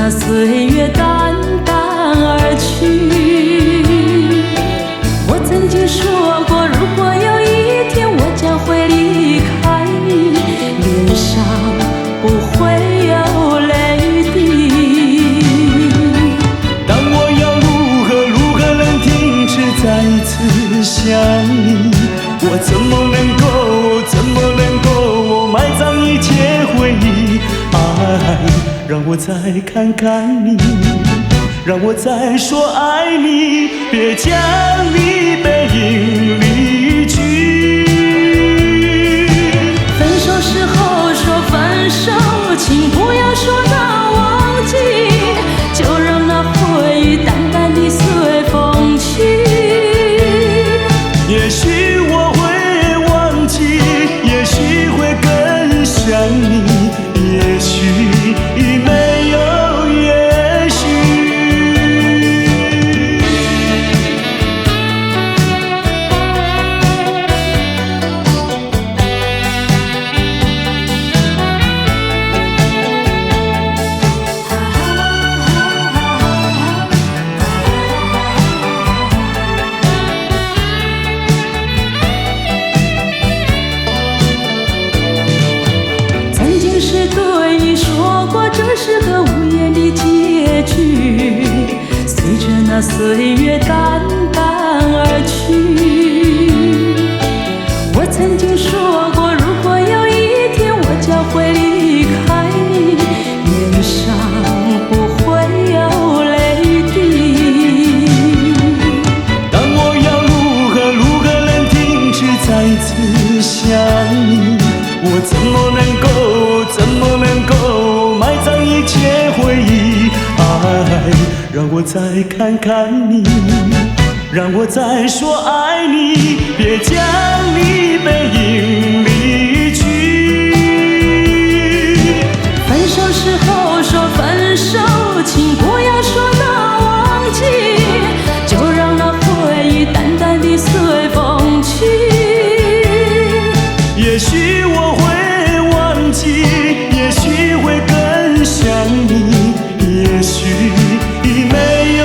那岁月淡淡而去。我曾经说过，如果有一天我将会离开你，脸上不会有泪滴。但我要如何能停止再一次想你？我怎么能够埋葬一切回忆？爱，让我再看看你，让我再说爱你，别将你背影离去。分手时候说分手，请不要说那忘记，就让那回忆淡淡地随风去。也许我会忘记，也许会更想你，也许没有也许。曾经是对你说过，这是个无言的结局，随着那岁月淡淡而去。我曾经说过，如果有一天我将会离开你，脸上不会有泪滴。但我要如何能停止再一次想你？我怎么能够埋葬一切回忆？爱，让我再看看你，让我再说爱你，别将你背影离去。分手时候说分手，请不要说那忘记，就让那回忆淡淡地随风去。也许我会忘记，也许会更想你，也许没有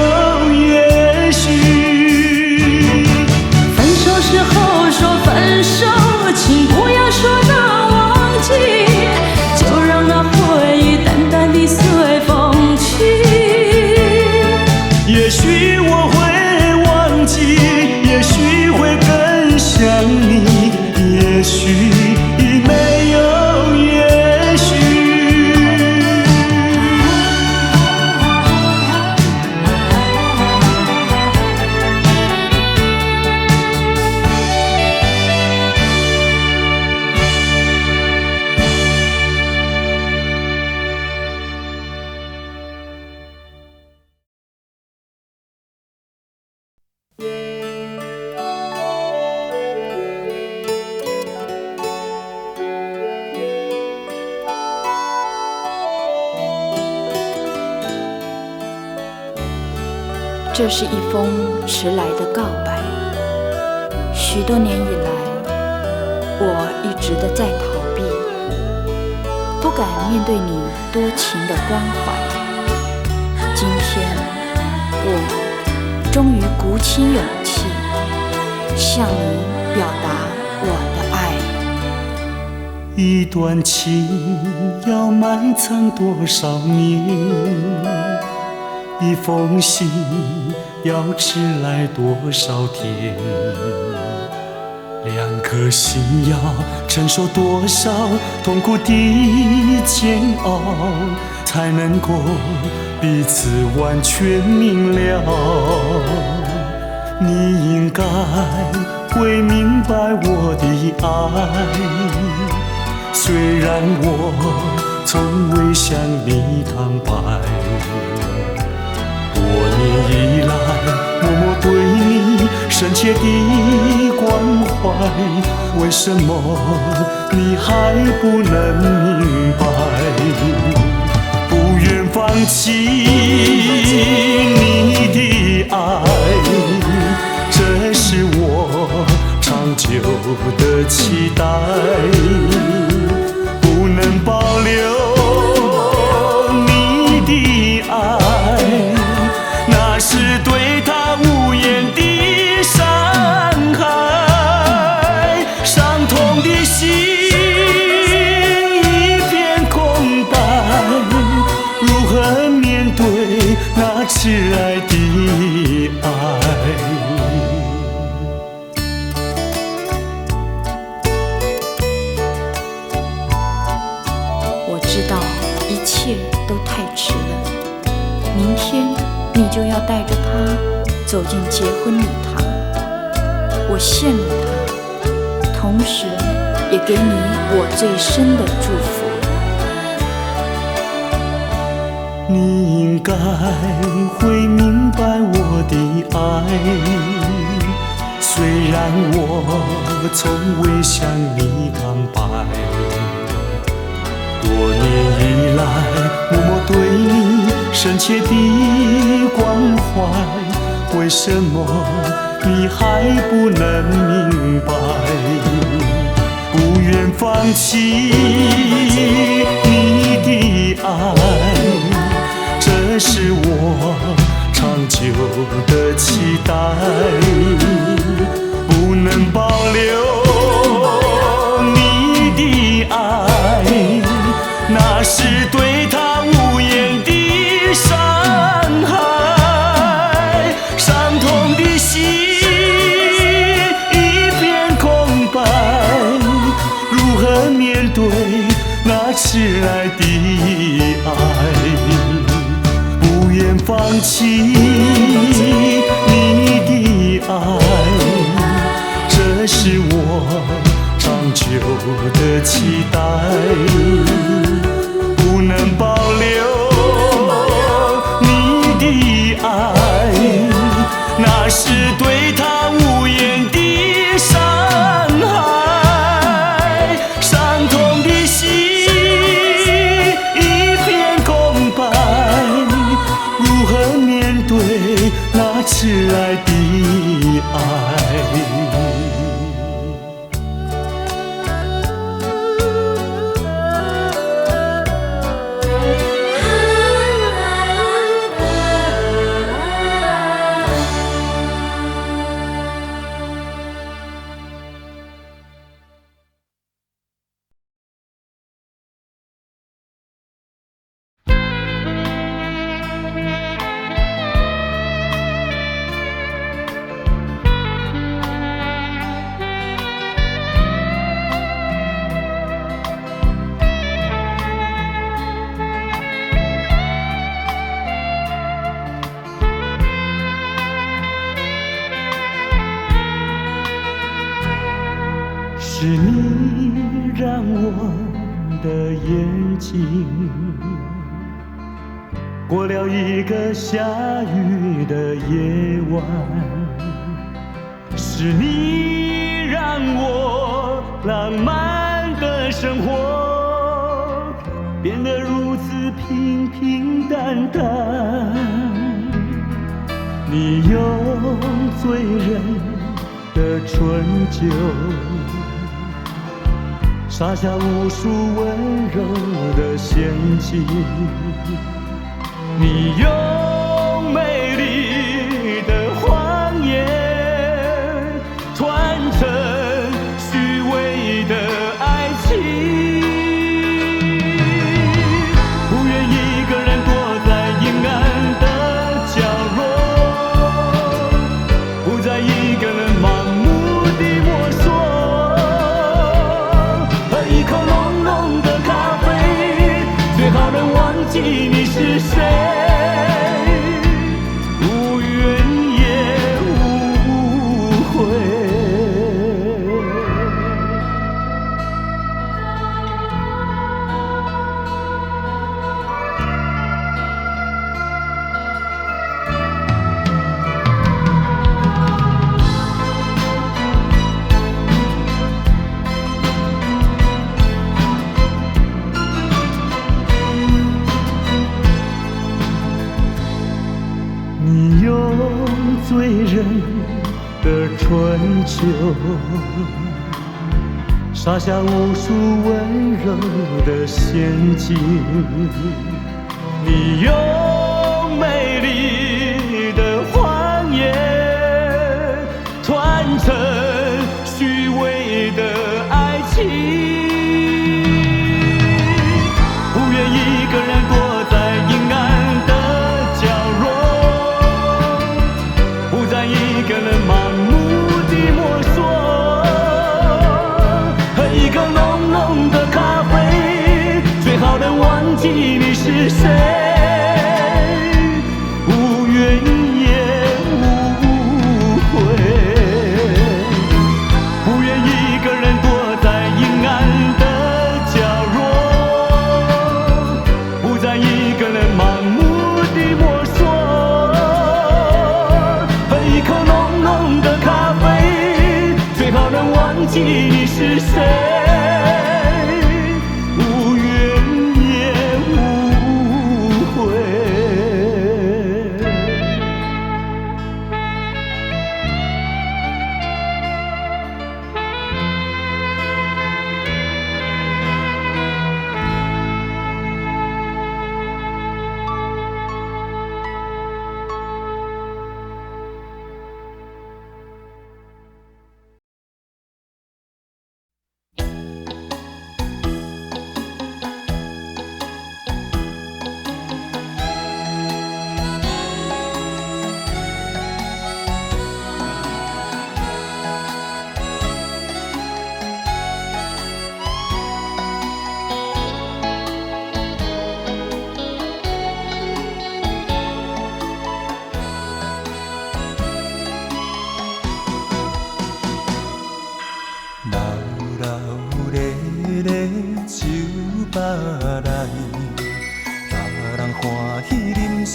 也许。分手时候说分手，请不要说那忘记，就让那回忆淡淡地随风去。也许我会忘记，也许会更想你，也许没有也许。这是一封迟来的告白。许多年以来，我一直的在逃避，不敢面对你多情的关怀。今天，我终于鼓起勇气，向你表达我的爱。一段情要埋藏多少年？一封信要迟来多少天？两颗心要承受多少痛苦的煎熬，才能够彼此完全明了？你应该会明白我的爱，虽然我从未向你坦白。多年以来，默默对你深切的关怀，为什么你还不能明白？不愿放弃你的爱，这是我长久的期待。不能保留你的爱，那是对他无言的伤害，伤痛的心一片空白，如何面对那迟来的爱？我知道一切都太迟了，明天你就要带着他走进结婚礼堂，我羡慕他，同时也给你我最深的祝福。你应该会明白我的爱，虽然我从未向你坦白，多年以来默默对你深切的关怀，为什么你还不能明白？不愿放弃你的爱，这是我长久的期待，不能保留你的爱，那是对他无言的伤害，伤痛的心一片空白，如何面对那迟来的爱？不愿放弃你的爱，这是我长久的期待，不能保留你的爱，那是对他无言的伤害，伤痛的心一片空白，如何面对那迟来的爱？是你让我的眼睛过了一个下雨的夜晚，是你让我浪漫的生活变得如此平平淡淡。你用醉人的醇酒洒下无数温柔的陷阱，你用美丽的谎言传承虚伪的爱情，不愿一个人躲在阴暗的角落，不再一个人盲目地摸索，喝一口浓浓的咖啡，最好能忘记你是谁，无怨也无悔。你用醉人的醇酒洒下无数温柔的陷阱，你用谁？无怨也无悔。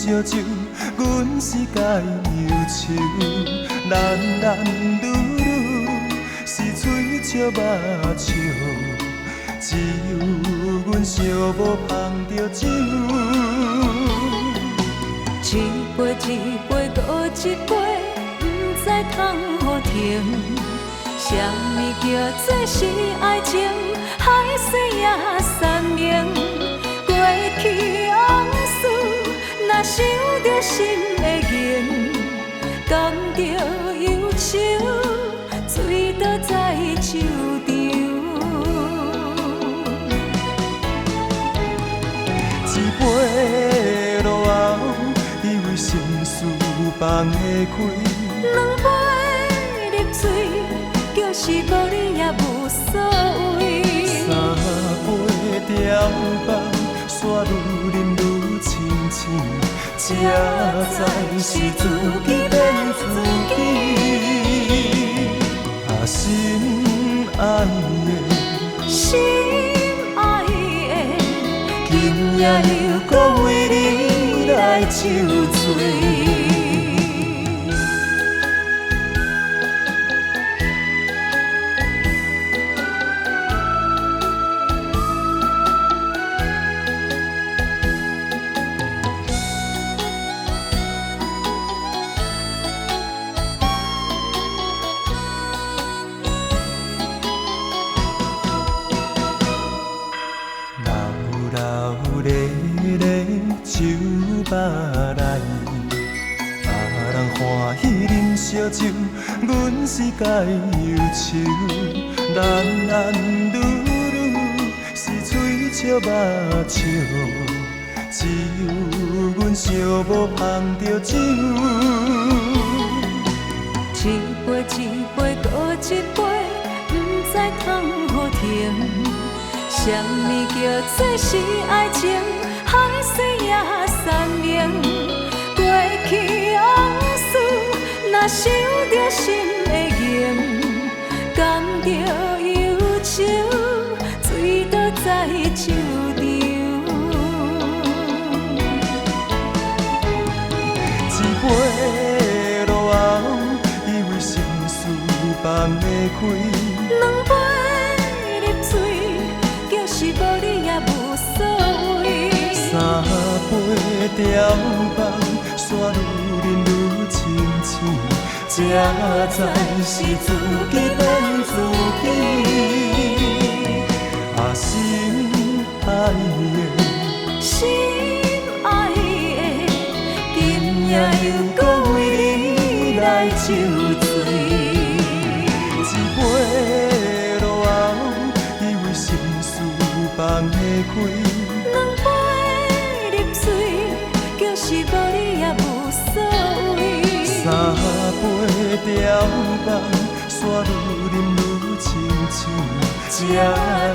烧酒，阮是甲伊忧愁，难难愈愈是嘴笑目笑，只有阮寂寞捧着酒，一杯一杯搁一杯，不知通何停。什么叫做是爱情？海水也散明，过去往事。若想着心会凝，感着忧愁，醉倒在酒场。一杯落后，以为心事放会开。两杯入嘴，就是无你也无所谓。三杯调放，煞愈饮愈清醒。才知是自己骗自己，心爱的，心爱的，今夜又搁为你来酒醉。酒吧内，别人欢喜饮烧酒，阮是甲伊忧愁，难难愈愈是嘴笑目笑，只有阮寂寞捧着酒，一杯一杯搁一杯，不知通何停。什么叫做是爱情？海水也散明，过去往事，若想着心会凝，感着忧愁，醉倒在酒场。一杯落后，以为心事放会开。两杯入嘴，就是无你也无所谓。三杯调放，煞愈饮愈清醒，才知是自己骗自己。心爱的，心爱的，今夜又搁为你来酒醉。一杯落后，以为心事放会开。是无你也无所谓。三杯调放，煞愈饮愈清醒，才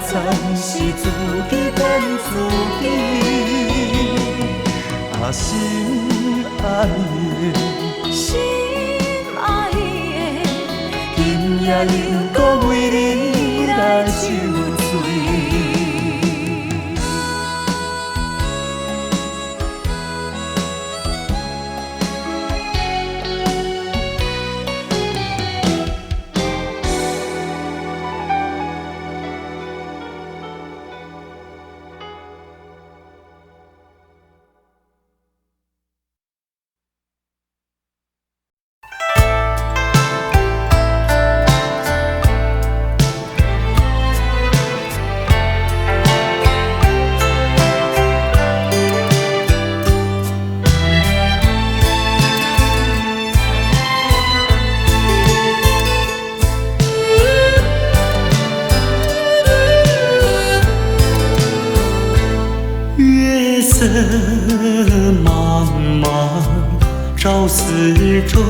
知是自己骗自己。心爱的，心爱的，今夜又搁为你来酒醉。照四周，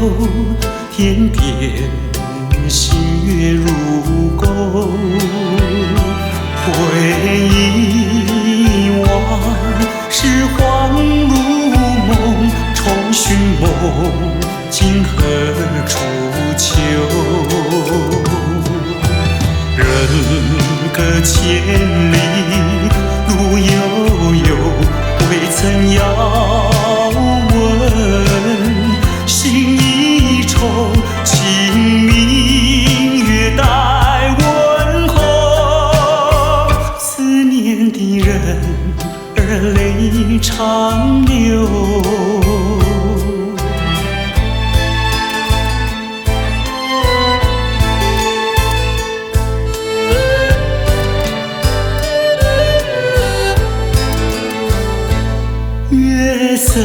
天边星月如钩。回忆往事恍如梦，重寻梦今何处求？人隔千里路悠悠，未曾遥问。心一愁，清明月待问候。思念的人儿泪长流。月色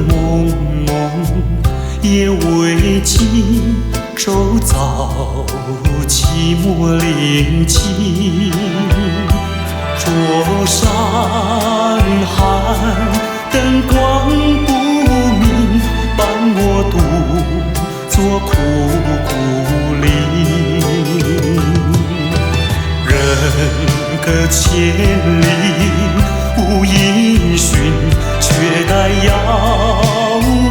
蒙蒙，夜未尽，周遭寂寞临近。桌上寒，灯光不明，伴我独坐苦苦林。人隔千里无音讯，却待遥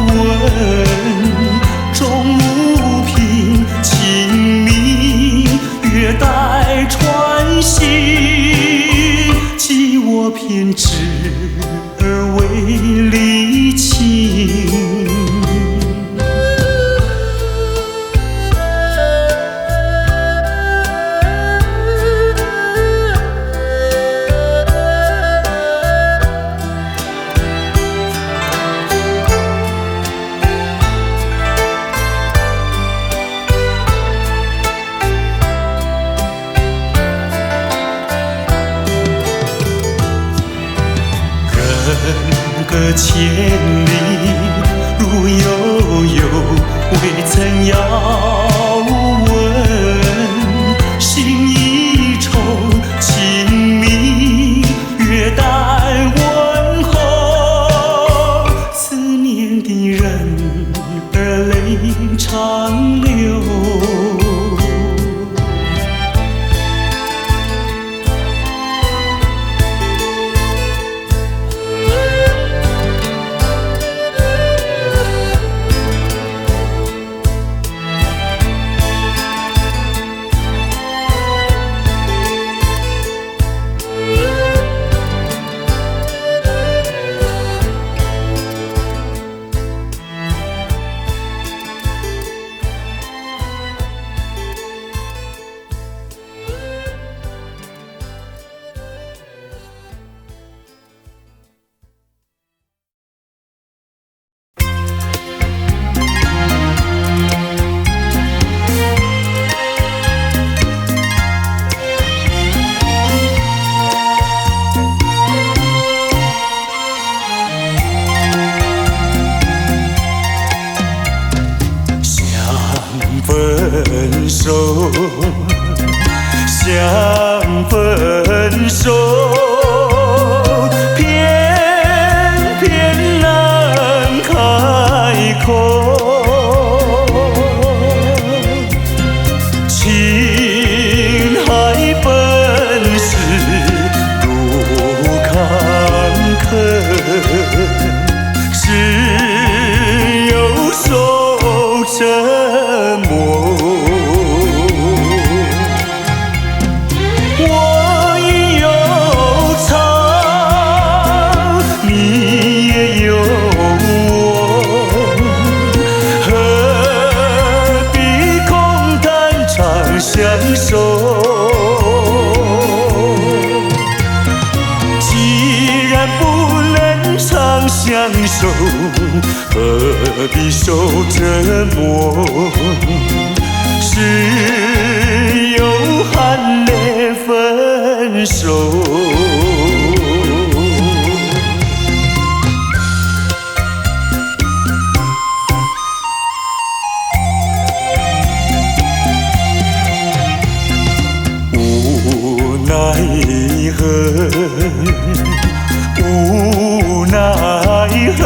问。终无凭，清明月待传信。寄我偏执而为离情。人隔千里路悠悠，未曾遥问。心一愁，清明月待问候。思念的人儿泪长流。分手，想分手，偏偏难开口。情海本是路坎坷，只有守沉默。我已有藏，你也有我，何必空谈长相守？既然不能长相守，何必受折磨？只有含泪分手。无奈何，无奈何。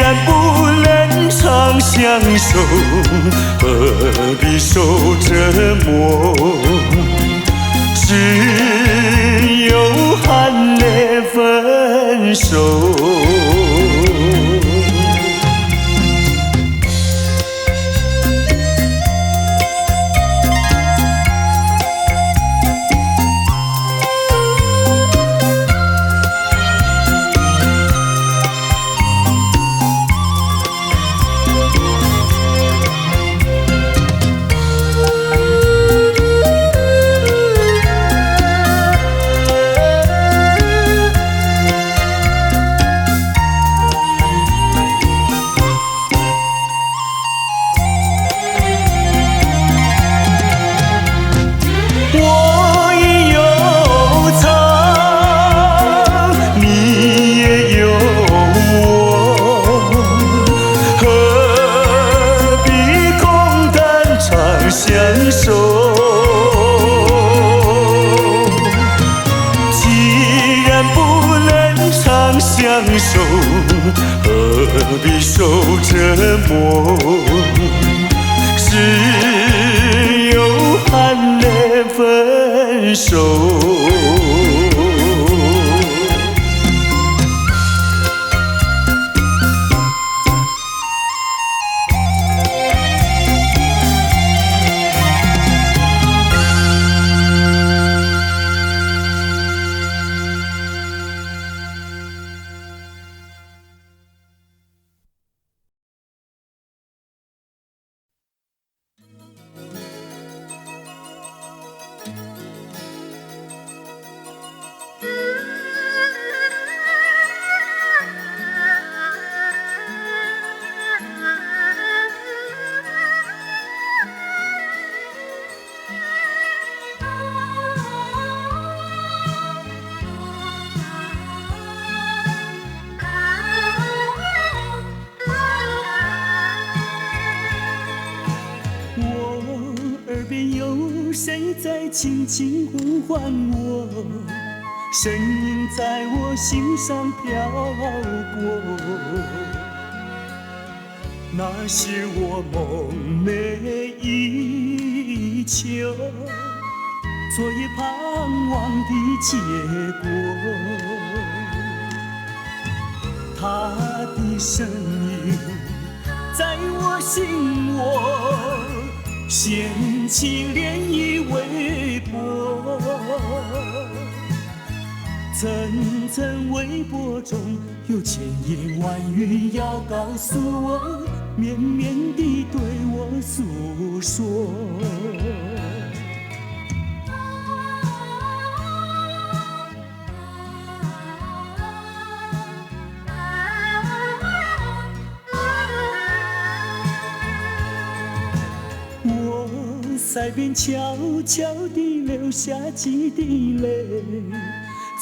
然不能长相守，何必受折磨？只有含泪分手。何必受折磨？只有含泪分手。谁在轻轻呼唤我？声音在我心上飘过。那是我梦寐以求，昨夜盼望的结果。他的声音在我心窝，掀起涟漪微波，层层微波中有千言万语要告诉我，绵绵地对我诉说。腮边悄悄地流下几滴泪，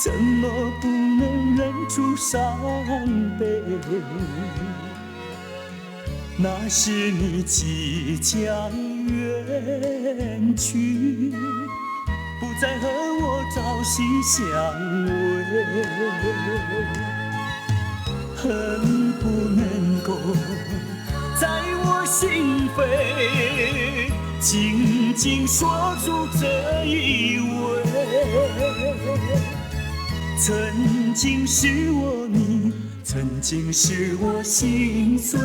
怎么不能忍住伤悲？那是你即将远去，不再和我朝夕相偎，恨不能够在我心扉紧紧锁住这一吻，曾经是我你，曾经是我心碎，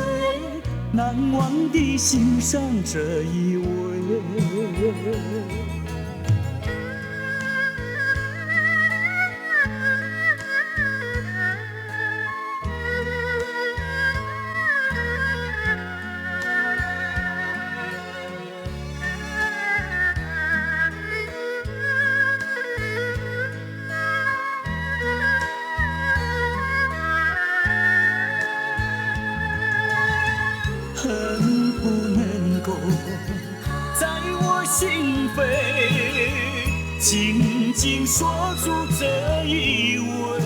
难忘地欣赏这一吻。恨不能够在我心扉紧紧锁住这一吻，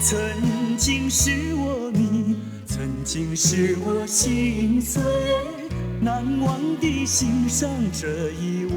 曾经是我你，曾经是我心碎，难忘地欣赏这一吻。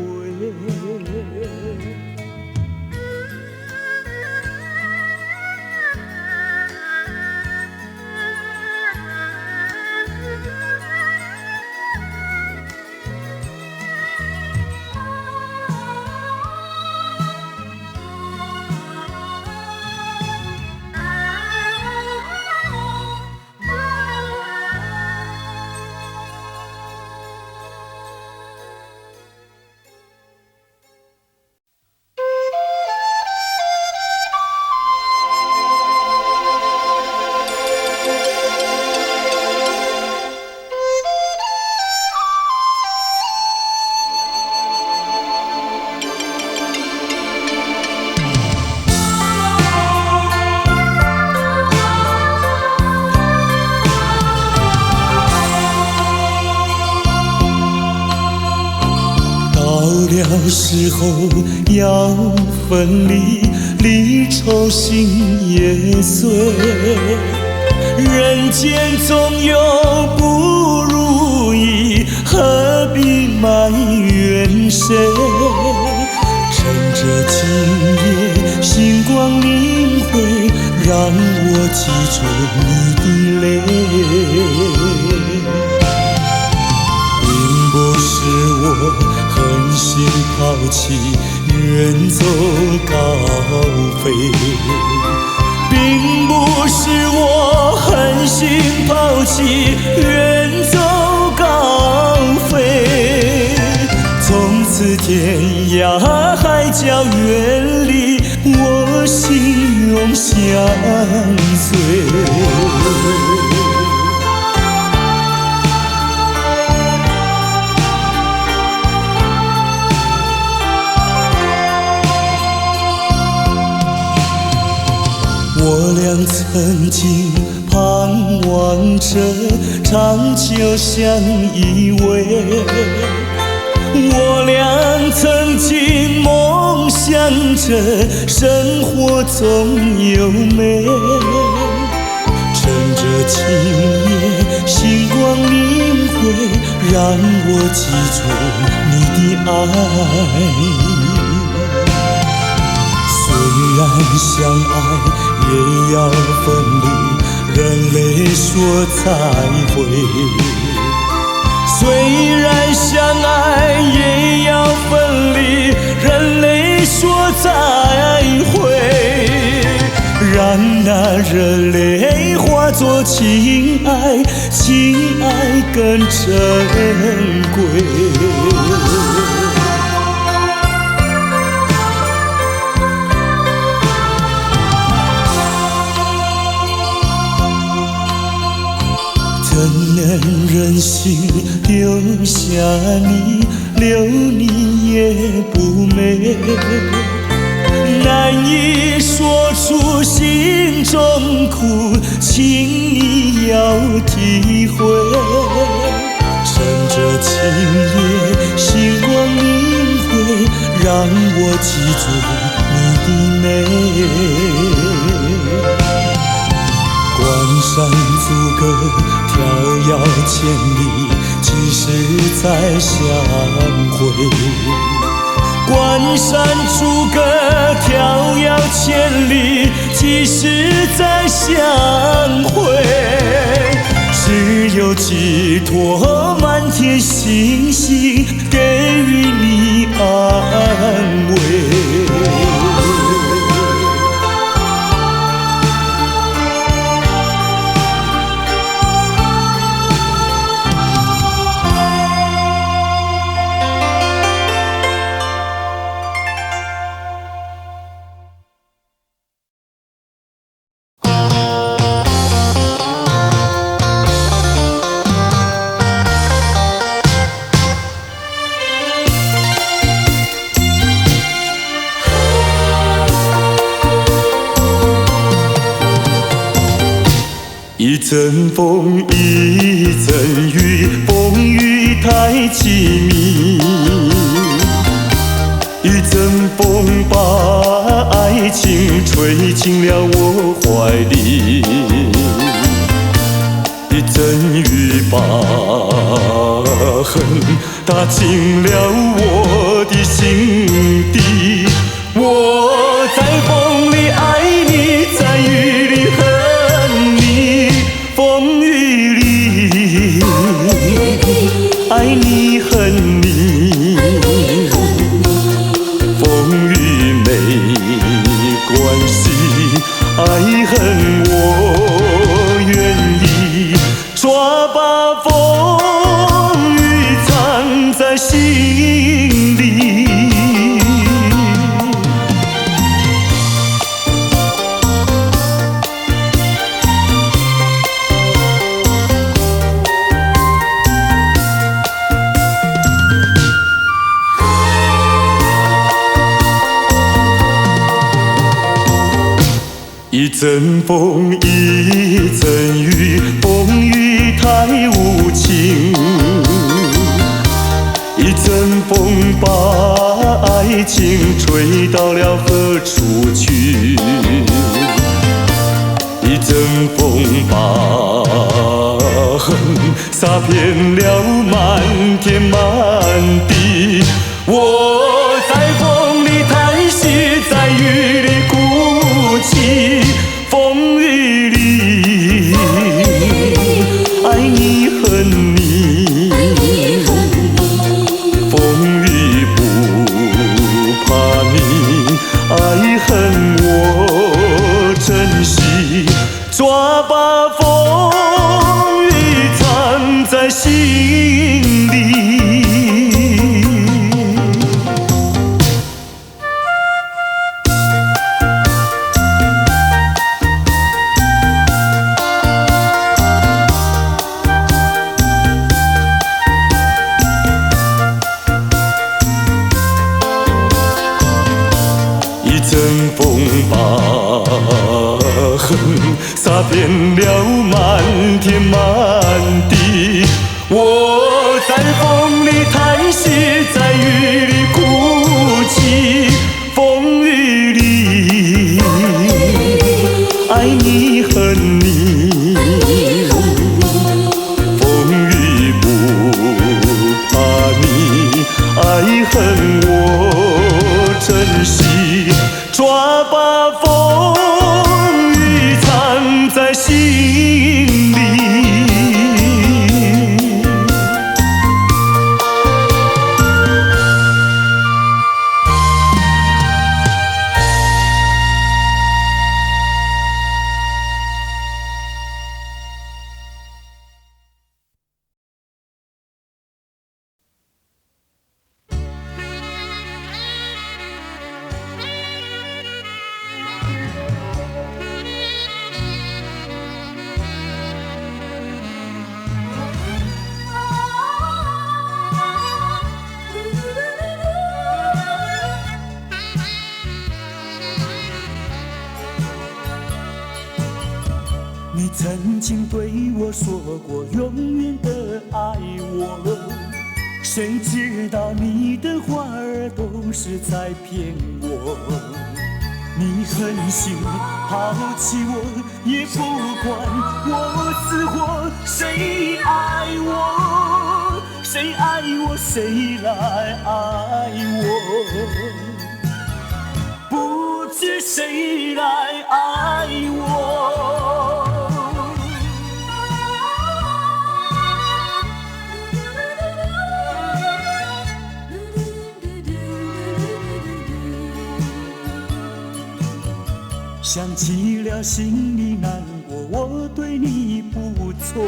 时候要分离，离愁心也碎。人间总有不如意，何必埋怨谁？趁着今夜星光明辉，让我记住你的泪。并不是我狠心抛弃，远走高飞。并不是我狠心抛弃，远走高飞。从此天涯海角远离，我心永相随。我俩曾经盼望着长久相依偎，我俩曾经梦想着生活总有美。趁着今夜星光明辉，让我记住你的爱。虽然相爱也要分离，人类说再会。虽然相爱也要分离，人类说再会。让那热泪化作情爱，情爱更珍贵。怎能忍心丢下你，留你也不美。难以说出心中苦，请你要体会。趁着今夜星光明辉，让我记住你的美。关山阻隔，迢遥千里，几时再相会？关山阻隔，迢遥千里，几时再相会？只有寄托满天星星，给予你安慰。一阵风，一阵雨，风雨太凄迷。一阵风把爱情吹进了我怀里，一阵雨把恨打进了我的心底。我在风里爱你，在雨里恨你，风雨里爱你恨你，风雨没关系，爱恨我愿意，抓把风雨藏在心里。一阵风，一阵雨，风雨太无情。一阵阵风把爱情吹到了何处去？一阵风把恨洒遍了满天满地。我在风里叹息，在雨里哭泣，风雨里爱你恨你，风雨不怕你，爱恨我珍惜，抓把风雨藏在心里。一阵风把恨洒遍了满天满地。我在风里叹息，在雨里哭泣，风雨里爱你恨你，风雨不怕你，爱恨我珍惜，抓把风雨藏在心里。你曾经对我说过永远的爱我，谁知道你的话儿都是在骗我。你狠心抛弃我，也不管我死活。谁爱我，谁爱我，谁来爱我？不知谁来爱我。想起了心里难过，我对你不错，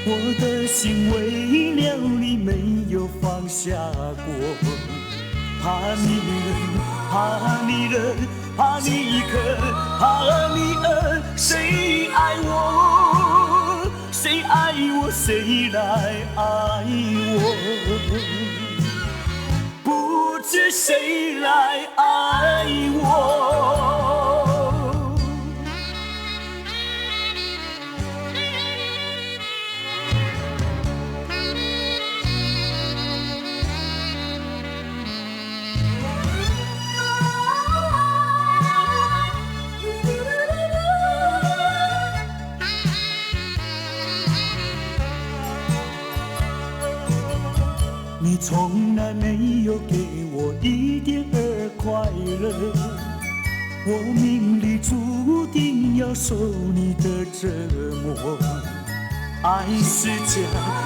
我的心为了你没有放下过。怕你冷，怕你热，怕你渴，怕你饿，谁爱我？谁爱我？谁来爱我？不知谁来爱我。你从来没有给我一点儿快乐，我命里注定要受你的折磨。爱是假，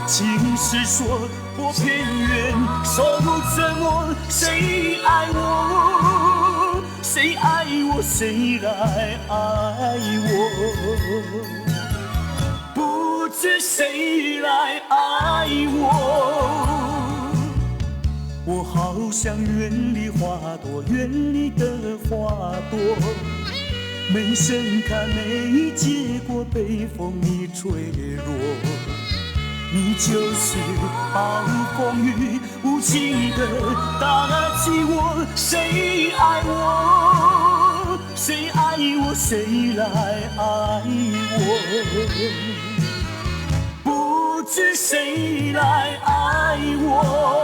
情是说，我偏愿受折磨。谁爱我？谁爱我？谁来爱我？不知谁来爱我。我好想远离花朵，远离的花朵，没盛开，没结果，被风你吹落。你就是暴风雨，无情的打击我。谁爱我？谁爱我？谁来爱我？不知谁来爱我。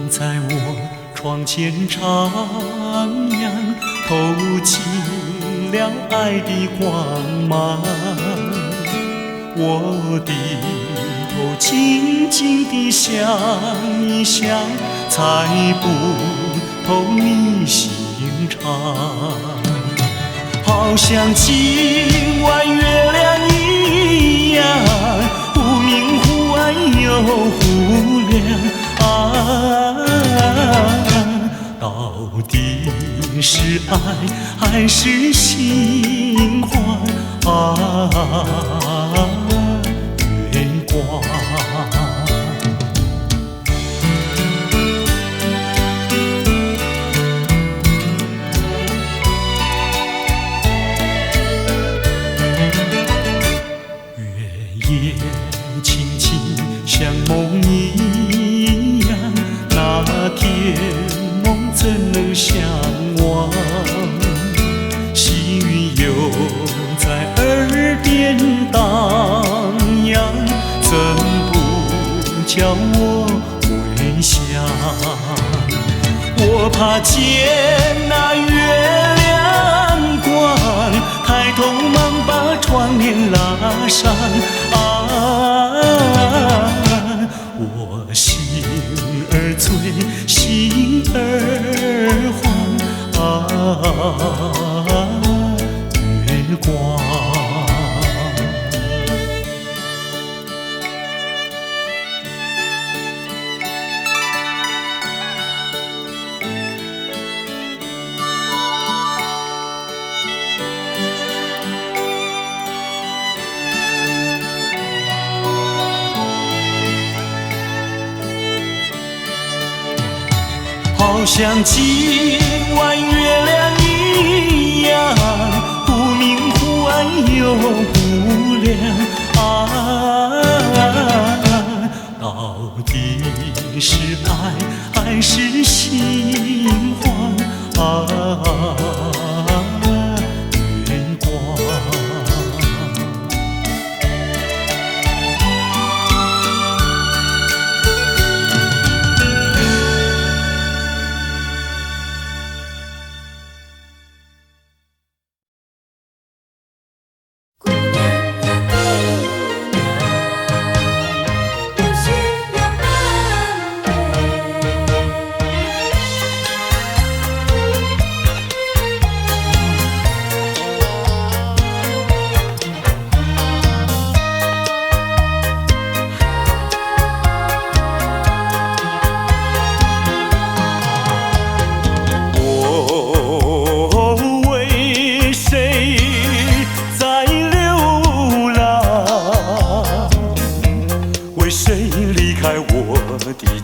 在我窗前徜徉，透进了爱的光芒。我低头静静地想一想，猜不透你心肠。好像今晚月亮一样，忽明忽暗又忽亮。到底是爱还是心慌？月光。月夜轻轻像梦一样，那天梦怎能相忘？细雨又在耳边荡漾，怎不叫我回想？我怕见那月亮光，抬头忙把窗帘拉上。我心儿醉，心儿慌，月光。好像今晚月亮一样，忽明忽暗又忽亮。到底是爱还是心慌？月光。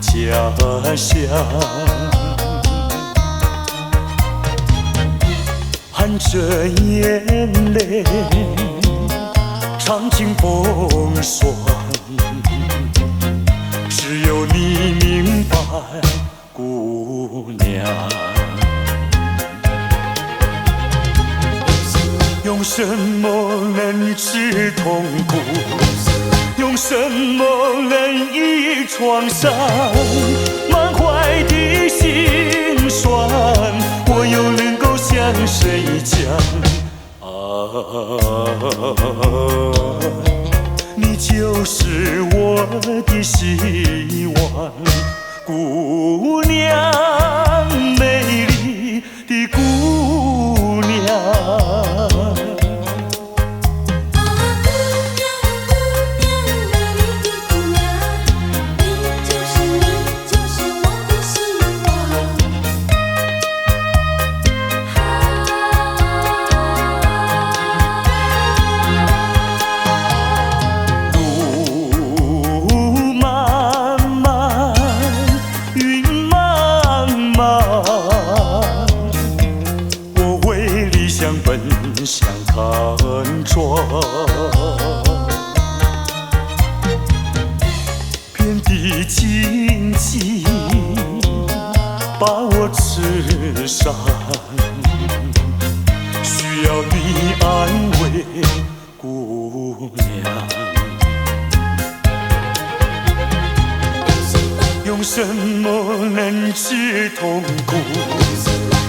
家乡，含着眼泪，尝尽风霜。只有你明白，姑娘。用什么能治痛苦？用什么能医创伤？满怀的心酸，我又能够向谁讲？你就是我的希望，姑娘，美丽的姑娘。紧紧把我刺伤，需要你安慰，姑娘。用什么能治痛苦？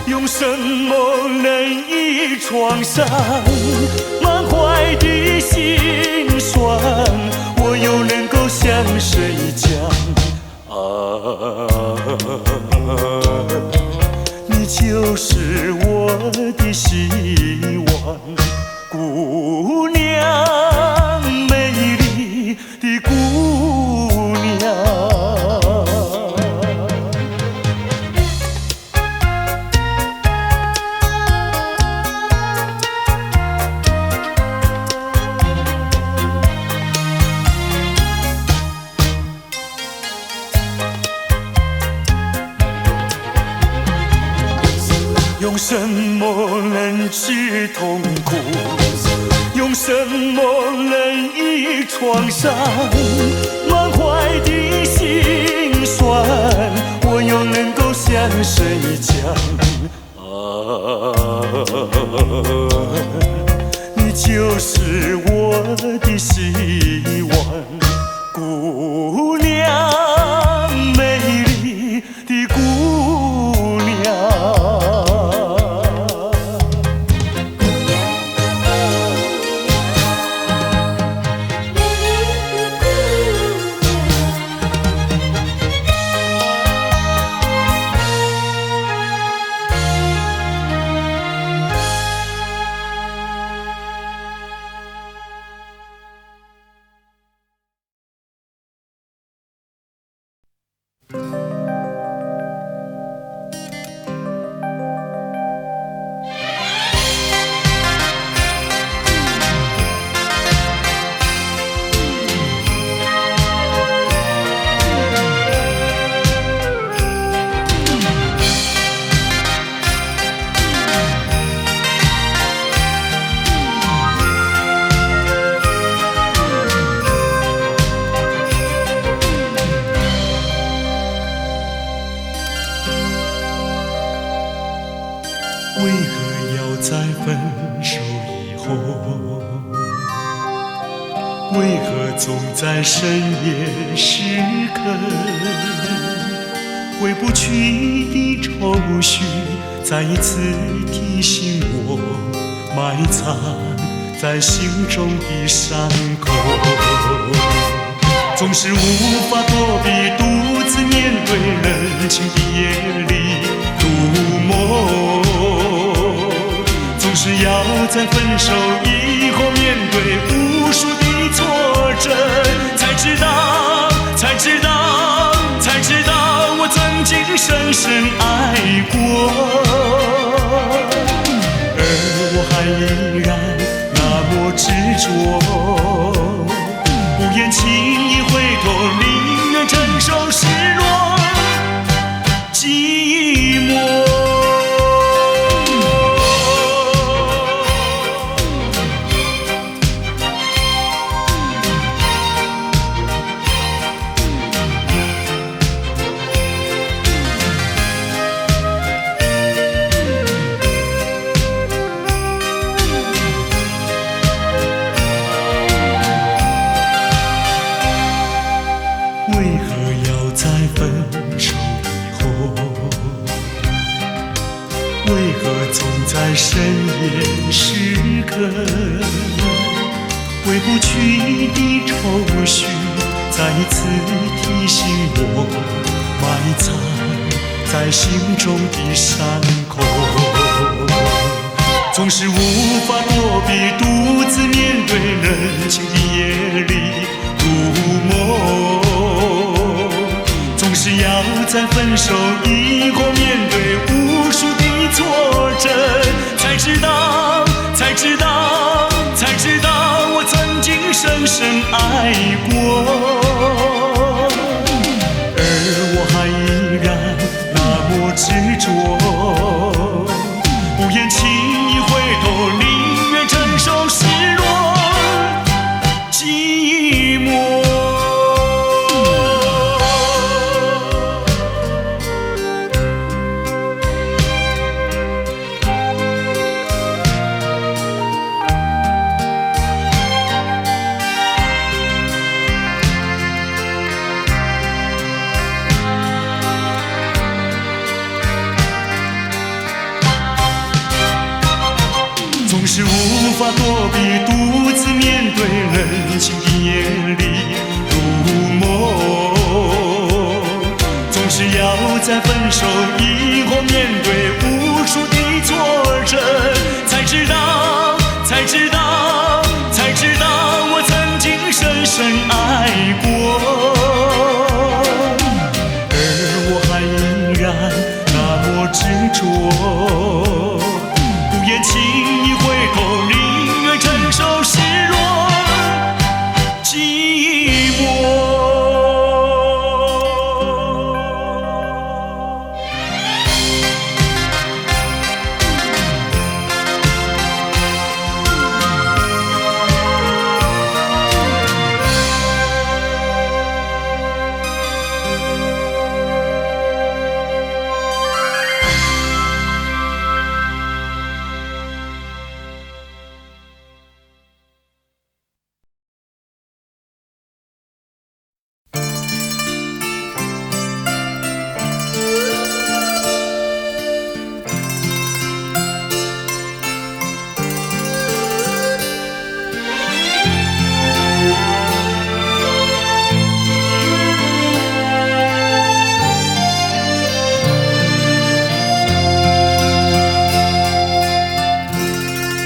用什么能医创伤？满怀的心酸，我又能够向谁讲？你就是我的希望，姑娘，美丽的姑娘。用什么能治痛苦？用什么能医创伤？满怀的心酸，我又能够向谁讲？你就是我的希望，姑娘，美丽的姑娘。为何要在分手以后？为何总在深夜时刻？回不去的愁绪，再一次提醒我，埋藏在心中的伤口。总是无法躲避，独自面对冷清的夜里入梦。总是要在分手以后面对无数的挫折，才知道我曾经深深爱过，而我还依然那么执着，不愿轻易回头，宁愿承受失落寂寞。为何总在深夜时刻，回不去的愁绪，再一次提醒我，埋藏在心中的伤口。总是无法躲避，独自面对冷清的夜里入梦。总是要在分手以后面对无数的挫折，才知道我曾经深深爱过，而我还依然那么执着，不愿轻易回头，宁愿承受失落寂寞。是无法躲避，独自面对冷清的夜里入梦。总是要在分手以后面对无数的挫折，才知道，才知道，才知道我曾经深深爱过，而我还依然那么执着，不愿轻易回头，宁愿承受失落寂寞。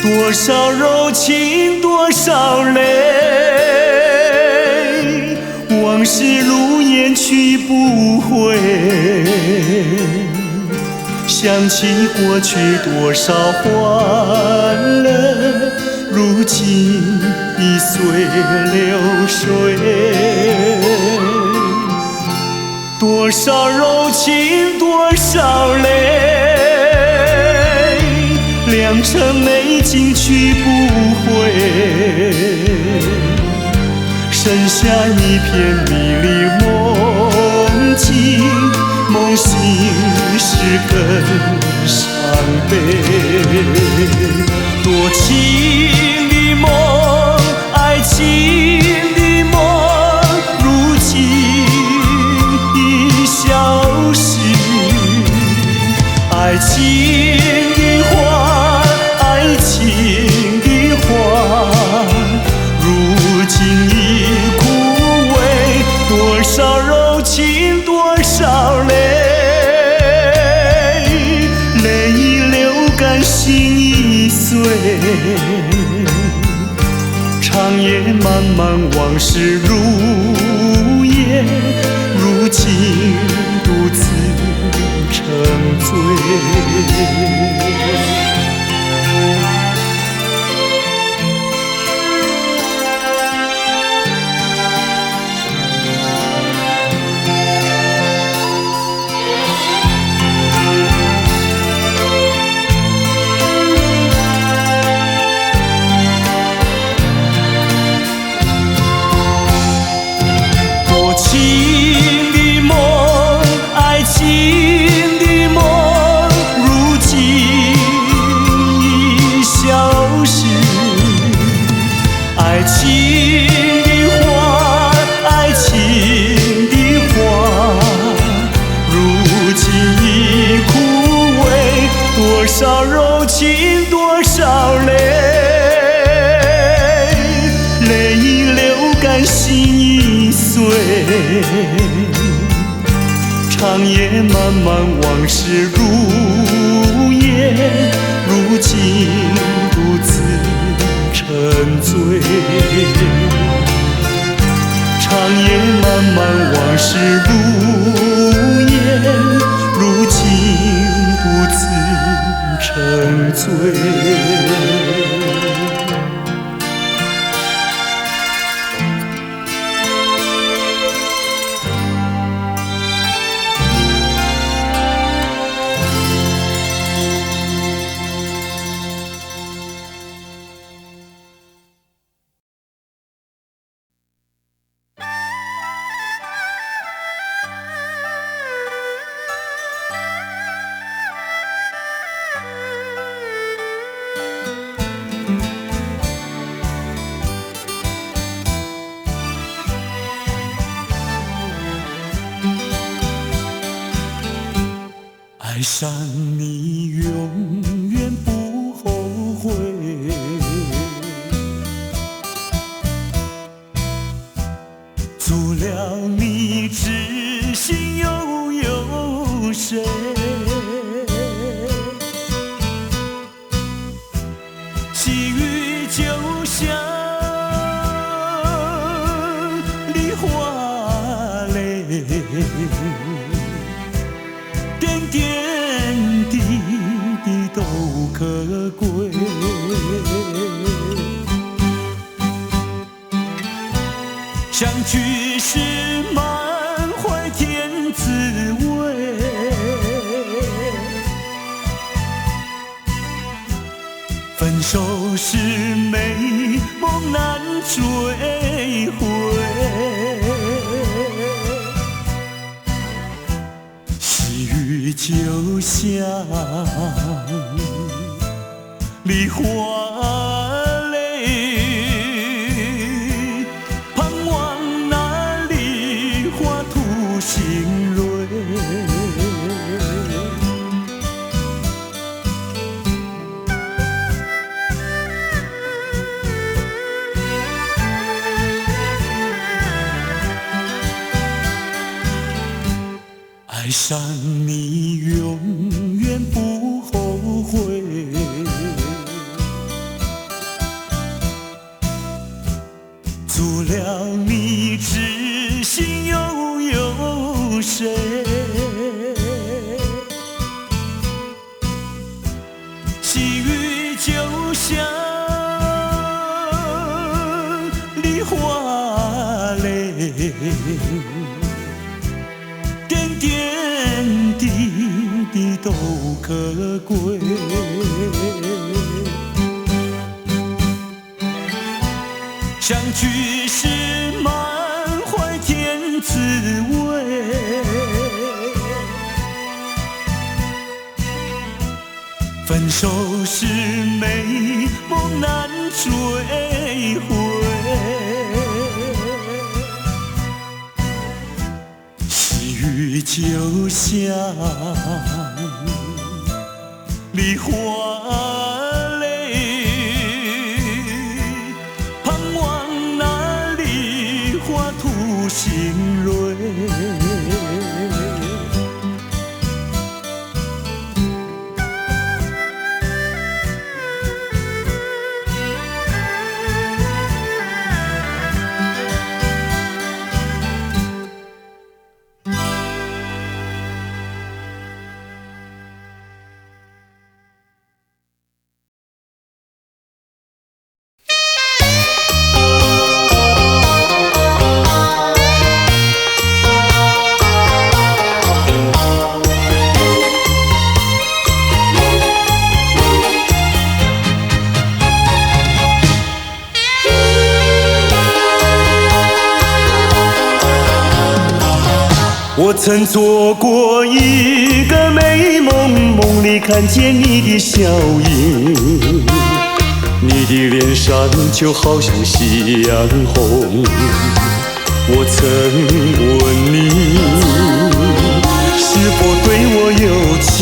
多少柔情，多少泪，往事如烟去不回。想起过去多少欢乐，如今已随流水。多少柔情，多少泪，良辰美景去不回，剩下一片迷离梦境，梦醒时更伤悲。多情的梦，爱情的梦，如今已消失。爱情的花，爱情的花，如今已枯萎。多少柔情，多少泪，泪已流干，心已碎。长夜漫漫，往事如烟，如今独自沉醉。多情的梦，爱情的梦，如今已消失。爱情的花，爱情的花，如今已枯萎。多少柔情，多少泪，泪已流干，心已碎。长夜漫漫，往事如烟，如今独自沉醉。长夜漫漫，往事如烟，如今独自沉醉。爱上你永远不后悔，可贵。相聚时满怀甜滋味，分手时美梦难追回。细雨就像梨花泪，盼望那梨花吐心泪。爱上你永远不后悔，做了你知心又有谁？细雨就像梨花泪，点点滴滴都可贵。相聚时满怀甜滋味，分手时美梦难追回。细雨就像梨花泪，盼望那梨花吐心泪。我曾做过一个美梦，梦里看见你的笑影，你的脸上就好像夕阳红。我曾问你是否对我有情，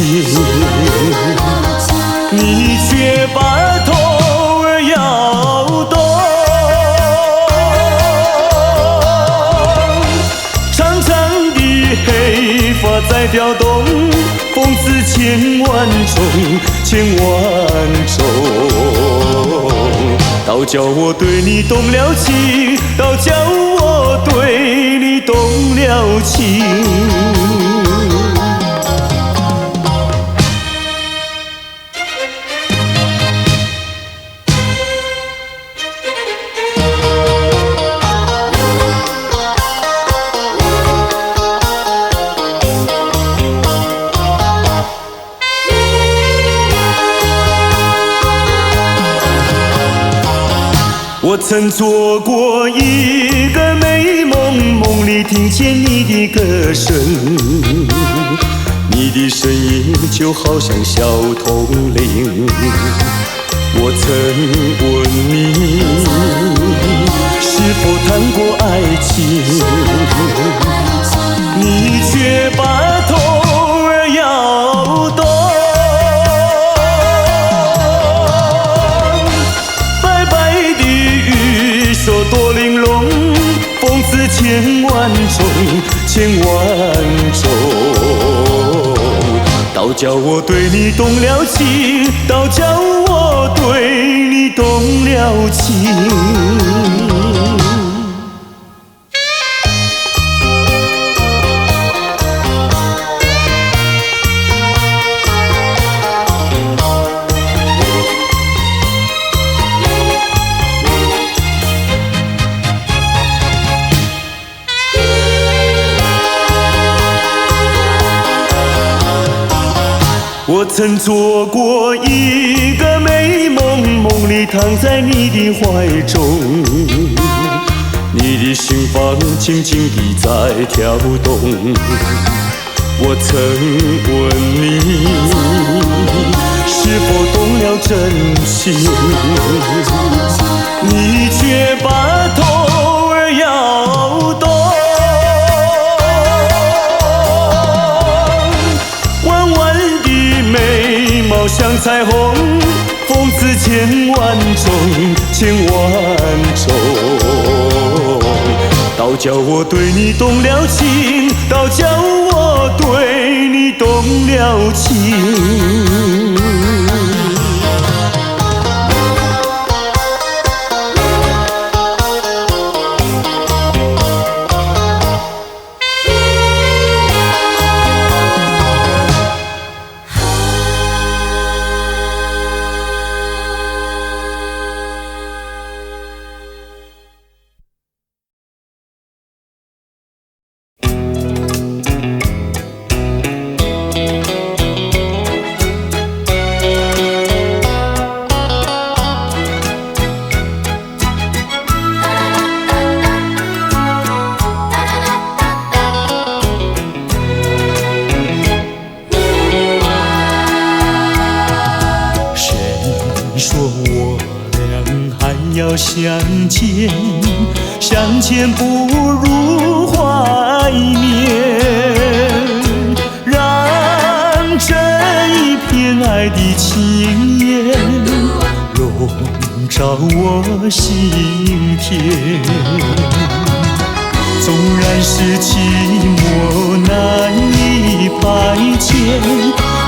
你却把头儿摇动。黑发在飘动，风似千万种，千万种。倒叫我对你动了情，倒叫我对你动了情。我曾做过一个美梦，梦里听见你的歌声，你的声音就好像小铜铃。我曾问你是否谈过爱情，你却把头儿摇动。说多玲珑，风似千万种，千万种。倒叫我对你动了情，倒叫我对你动了情。我曾做过一个美梦，梦里躺在你的怀中，你的心房轻轻地在跳动。我曾问你，是否懂了真情，你却把头儿摇动。弯弯的眉毛像彩虹，风姿千万种，千万种。倒叫我对你动了情，倒叫我对你动了情。相见，相见不如怀念，让这一片爱的情缘笼罩我心田。纵然是寂寞难以排遣，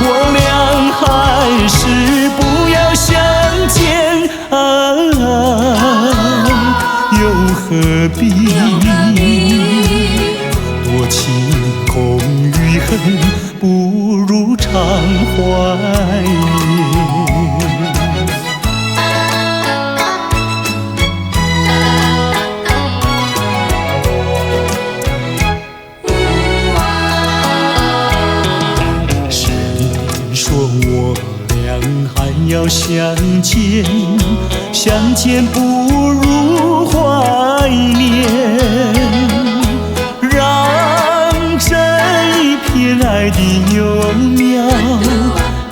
我俩还是不要相见又何必多情空余恨，不如常怀念。谁说我俩还要相见？相见不如怀念，让这一片爱的幼苗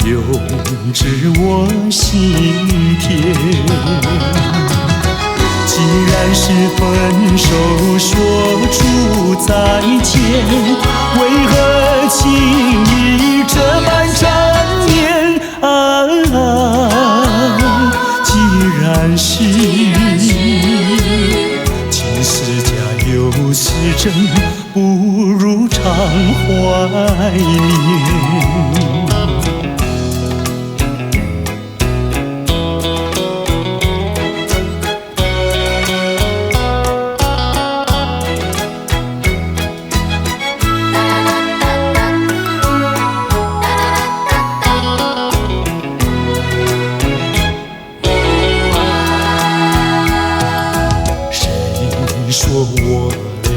永植我心田。既然是分手说出再见，为何情意这般缠绵既然是情是假又是真，不如常怀念。说我俩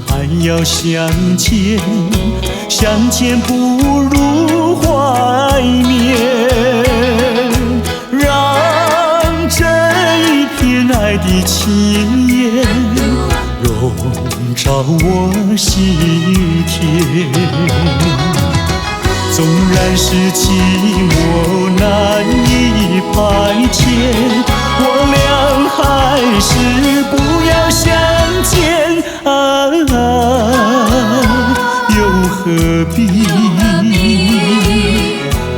还要相见，相见不如怀念，让这一片爱的情缘笼罩我心田。纵然是寂寞难以排遣，我俩还是不要相见又何必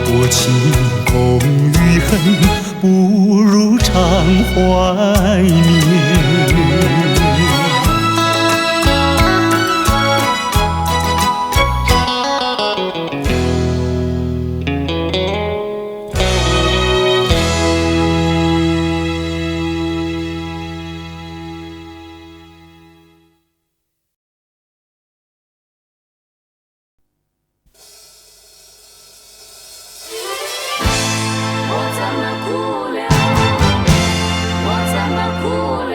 多情空余恨，不如常怀念。我怎么哭了？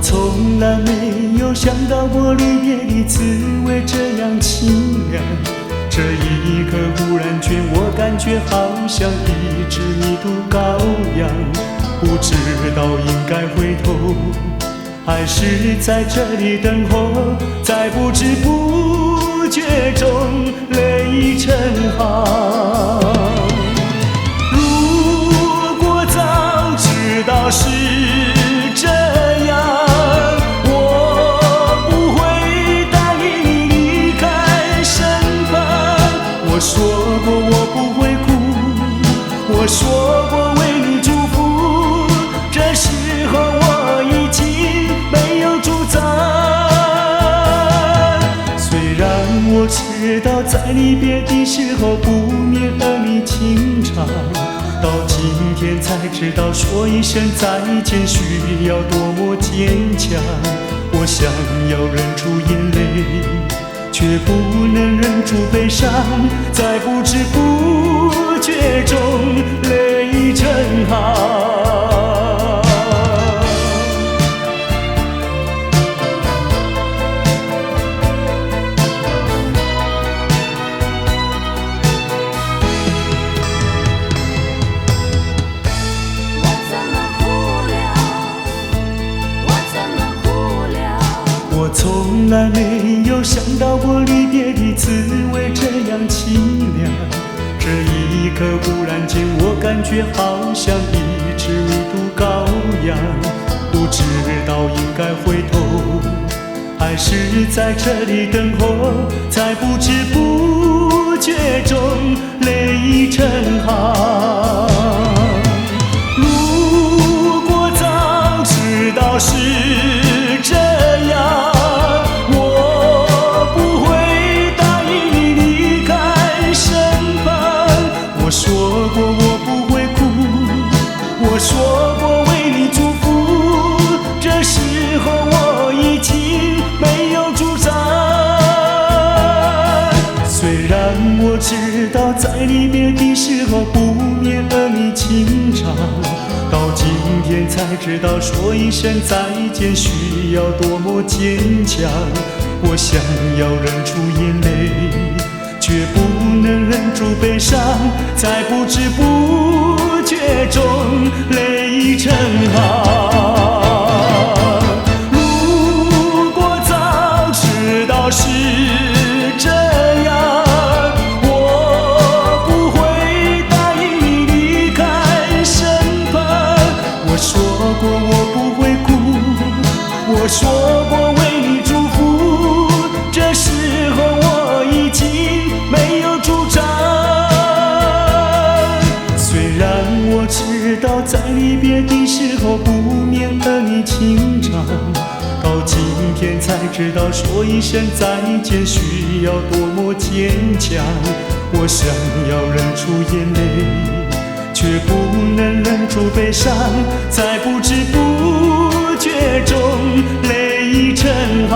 从来没有想到过离别的滋味这样清凉，这一刻忽然间我感觉好像一只迷途羔羊，不知道应该回头还是在这里等候，在不知不觉中泪成行。如果早知道是这样，我不会答应你离开身旁。我说过我不会哭，我说过为你祝福，这时候我已经没有主张。虽然我知道在离别的时候不免儿女情长，到今天才知道说一声再见需要多么坚强。我想要忍住眼泪，却不能忍住悲伤，在不知不觉中泪成行。我从来没有想到过离别的滋味这样凄凉，这一刻忽然间我感觉好像一只迷途羔羊，不知道应该回头还是在这里等候，在不知不觉中泪成行。如果早知道是这样，说过我不会哭，我说过为你祝福，这时候我已经没有主张。虽然我知道在离别的时候不免儿女情长，到今天才知道说一声再见需要多么坚强。我想要忍住眼泪，却不能忍住悲伤，在不知不觉中泪成行。如果早知道是这样，我不会答应你离开身旁。我说过我不会哭，我说过为你祝福，这时候我已经没有主张。虽然我知道在离别的时候不免儿女情长，到今天才知道说一声再见需要多么坚强。我想要忍住眼泪，却不能忍住悲伤，在不知不觉中泪成行。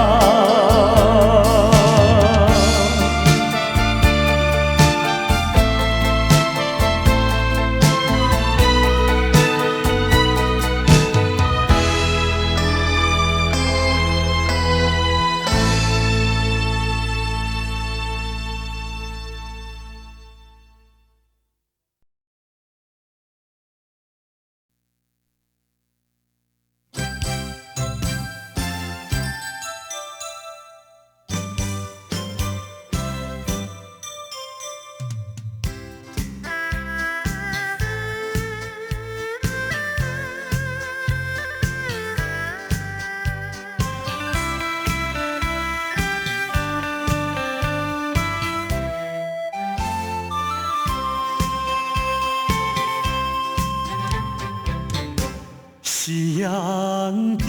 夕阳的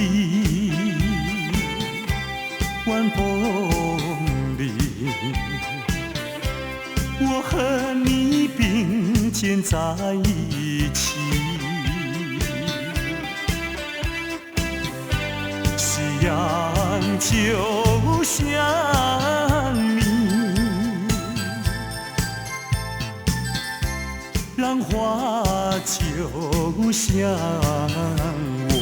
晚风里，我和你并肩在一起。夕阳就像你，浪花就像我，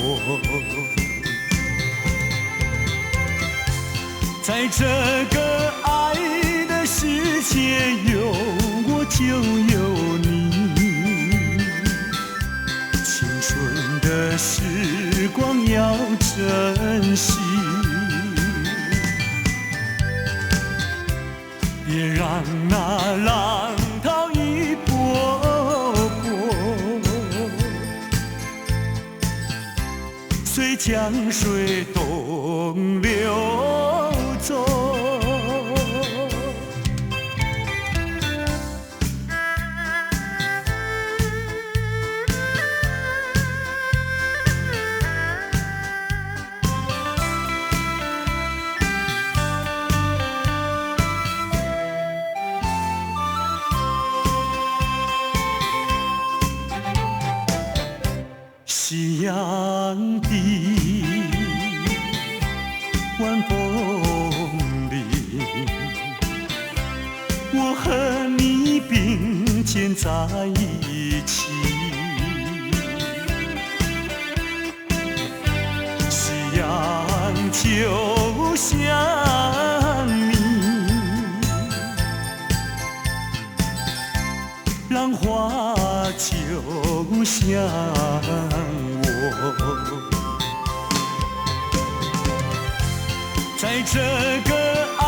在这个爱的世界，有我就有你。青春的时光要珍惜，别让那浪涛一波波，随江水东流走。夕阳的晚风里，我和你并肩在一起。夕阳就像你，浪花就像我。在这个爱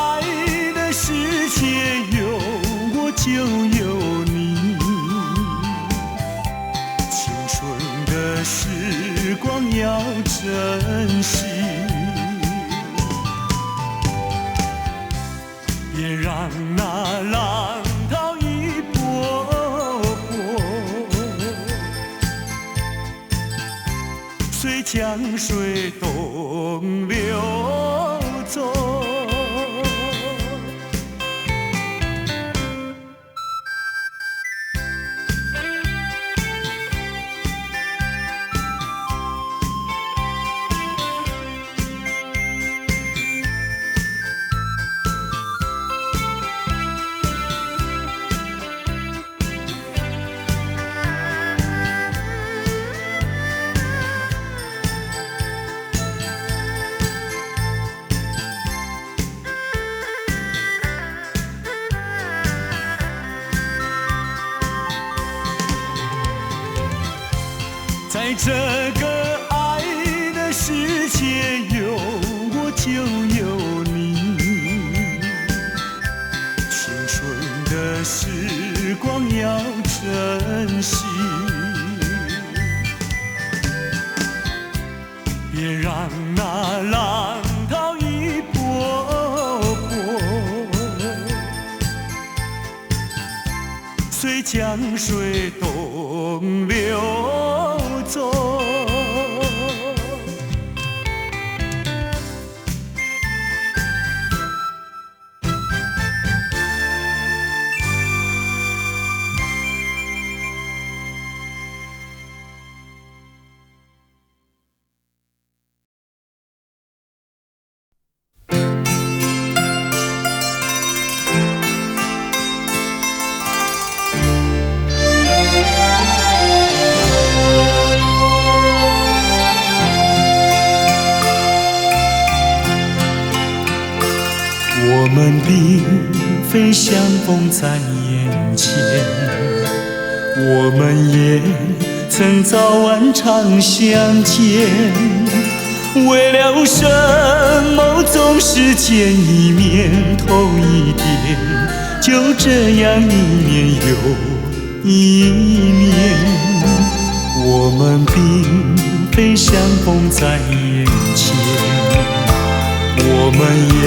的世界，有我就有你。青春的时光要珍惜，别让那浪涛一波波，随江水东流走。在这个爱的世界，有我就有你。青春的时光要珍惜，别让那浪涛一波波，随江水东流走。我们并非相逢在眼前，我们也曾早晚常相见。为了什么总是见一面头一点，就这样一年又一年。我们并非相逢在眼前，我们也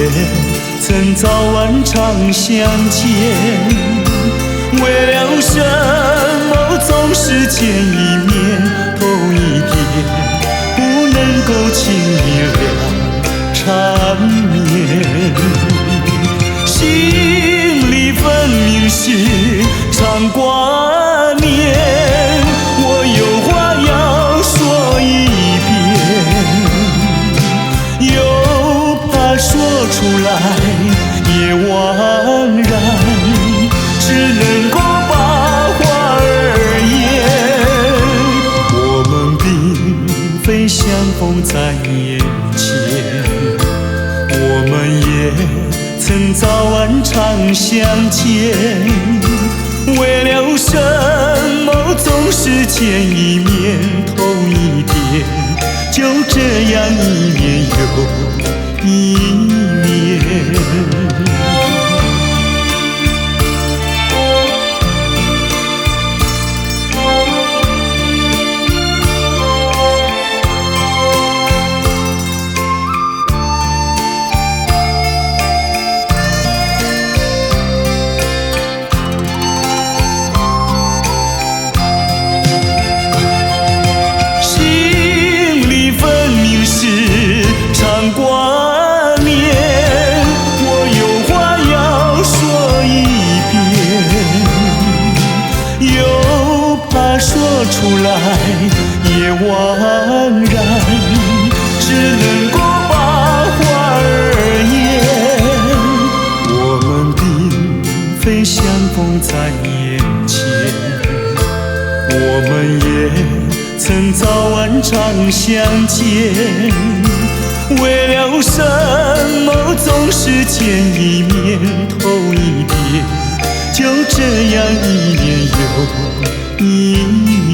曾早晚常相见。为了什么总是见一面头一点，不能够轻易了缠绵。心里分明是常挂念，我有话要说一遍，又怕说出来也枉然，只能够把话儿言。我们并非相逢在眼前，我我们也曾早晚常相见，为了什么总是见一面头一点，就这样一年又一年。出来也枉然，只能够把话儿言。我们并非相逢在眼前，我们也曾早晚常相见，为了什么总是见一面头一点，就这样一年又一年。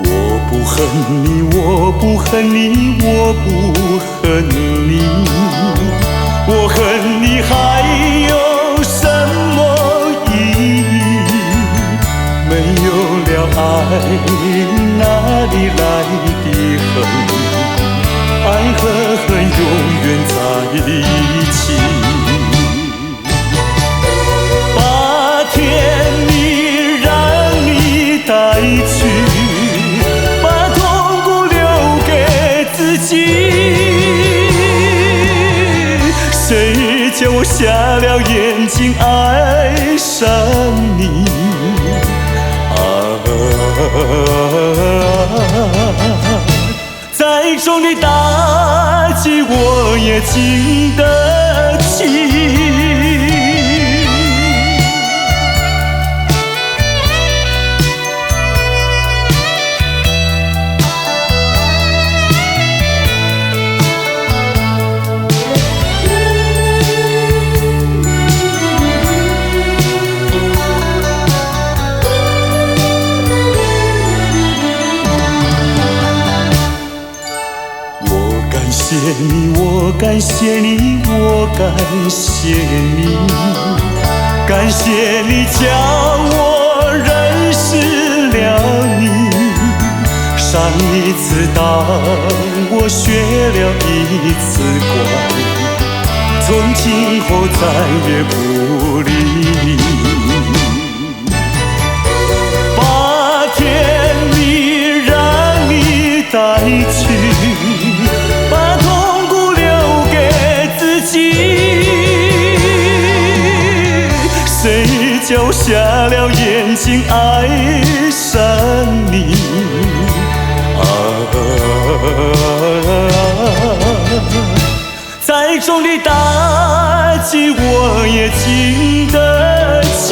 我不恨你，我不恨你，我恨你还有什么意义？没有了爱，哪里来的恨？爱和恨永远在一起。把甜蜜让你带去，谁叫我瞎了眼睛爱上你再重的打击我也经得起。我感谢你，我感谢你，感谢你叫我认识了你。上一次当我学了一次乖，从今后再也不理你。把甜蜜让你带去，谁叫瞎了眼睛爱上你再重的打击我也经得起。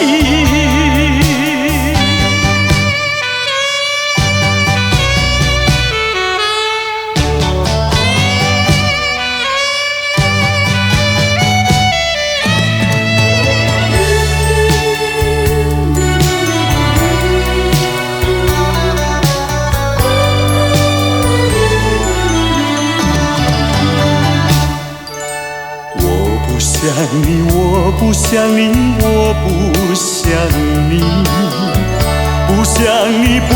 我不想你，我不想你，不想你不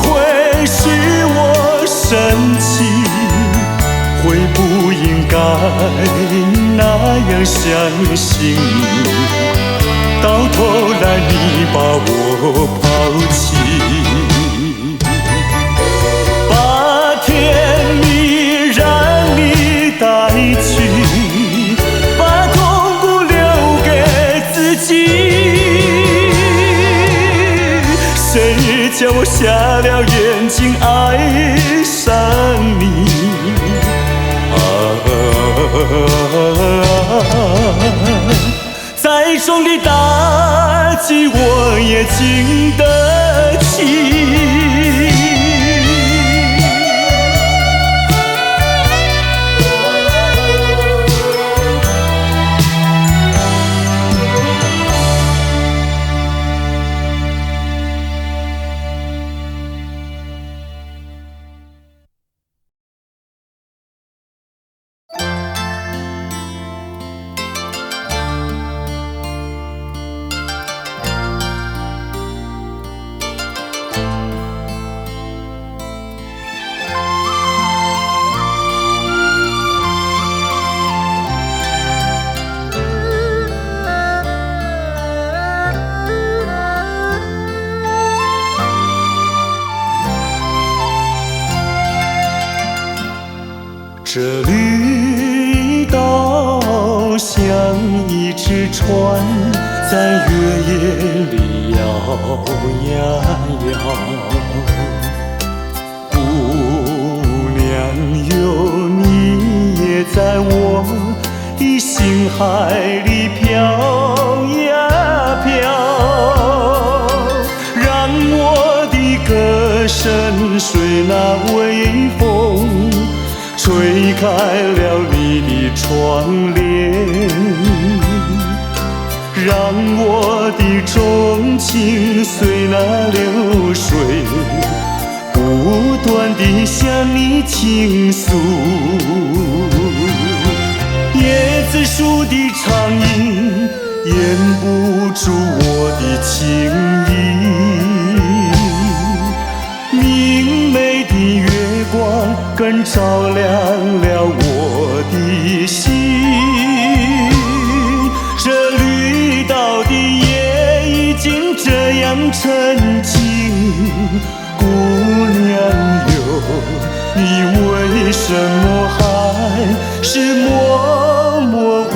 会使我生气，会不应该那样相信你，到头来你把我抛弃，把甜蜜让你带去，把痛苦留给自己。谁叫我瞎了眼睛爱上你？再重的打击我也经得起。这绿岛像一只船，在月夜里摇呀摇。姑娘哟，你也在我的心海里飘呀飘，让我的歌声随那微风吹开了你的窗帘，让我的钟情随那流水不断地向你倾诉。椰子树的长影掩不住我的情意，明媚的月光更照亮了我的心。这绿岛的夜已经这样沉静，姑娘哟，你为什么还是默默无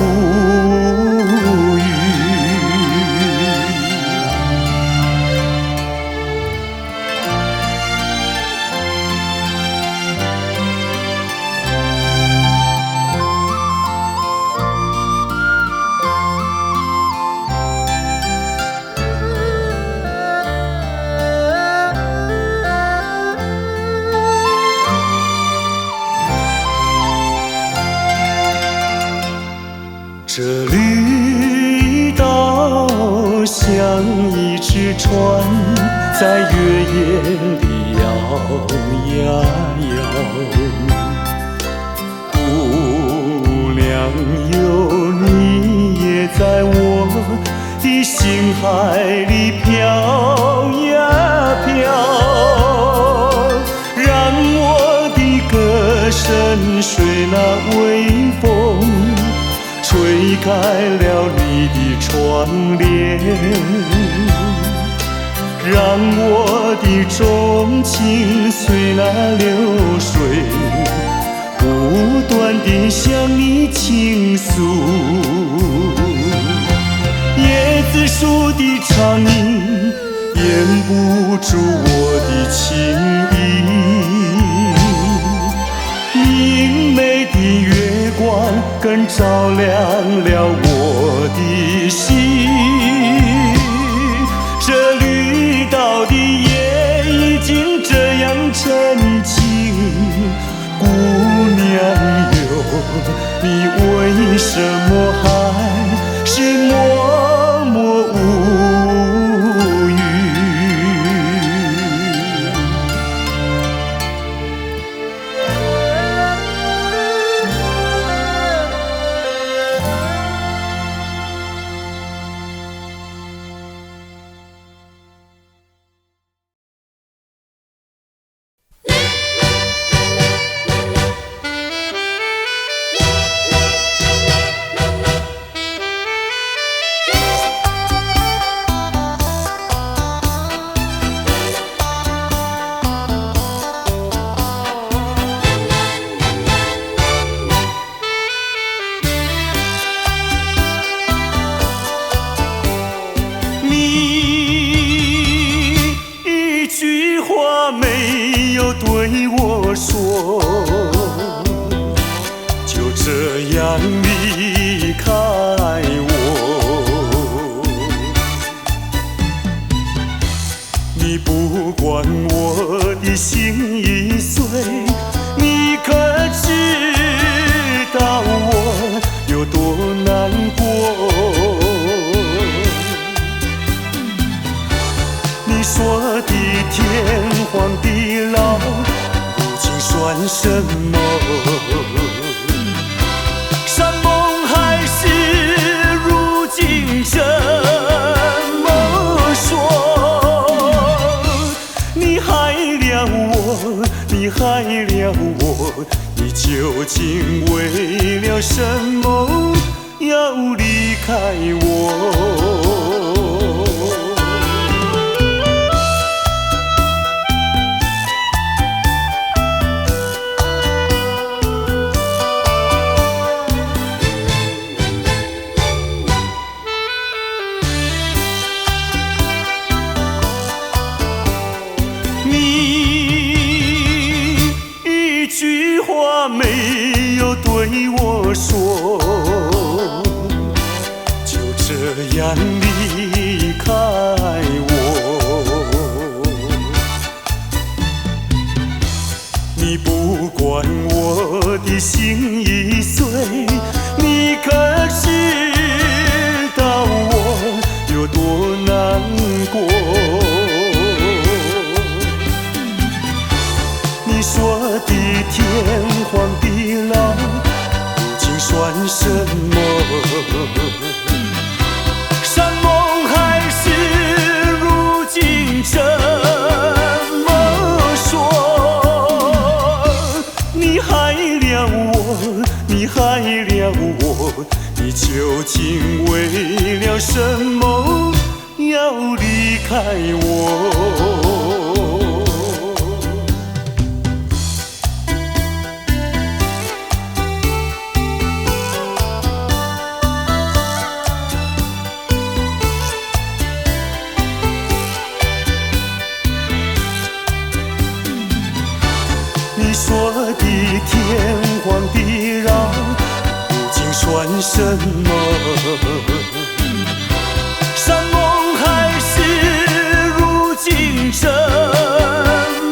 语？这绿岛像一只船，在月夜里摇呀摇。姑娘哟，你也在我的心海里飘呀飘，让我的歌声随那微风吹开了你的窗帘，让我的钟情随那流水不断地向你倾诉。椰子树的长影掩不住我的情意，明媚的月光更照亮了我的心。这绿岛的夜已经这样沉静，姑娘哟，你为什么还是默默无语？算什么？山盟海誓，如今怎么说？你害了我，你害了我，你究竟为了什么要离开我？没有对我说，就这样离开我。你不管我的心已碎，你可知道我有多难过？你说的天荒地老，如今算什么？山盟海誓，如今怎么说？你害了我，你害了我，你究竟为了什么要离开我？你说的天荒地老，如今算什么？山盟海誓，如今怎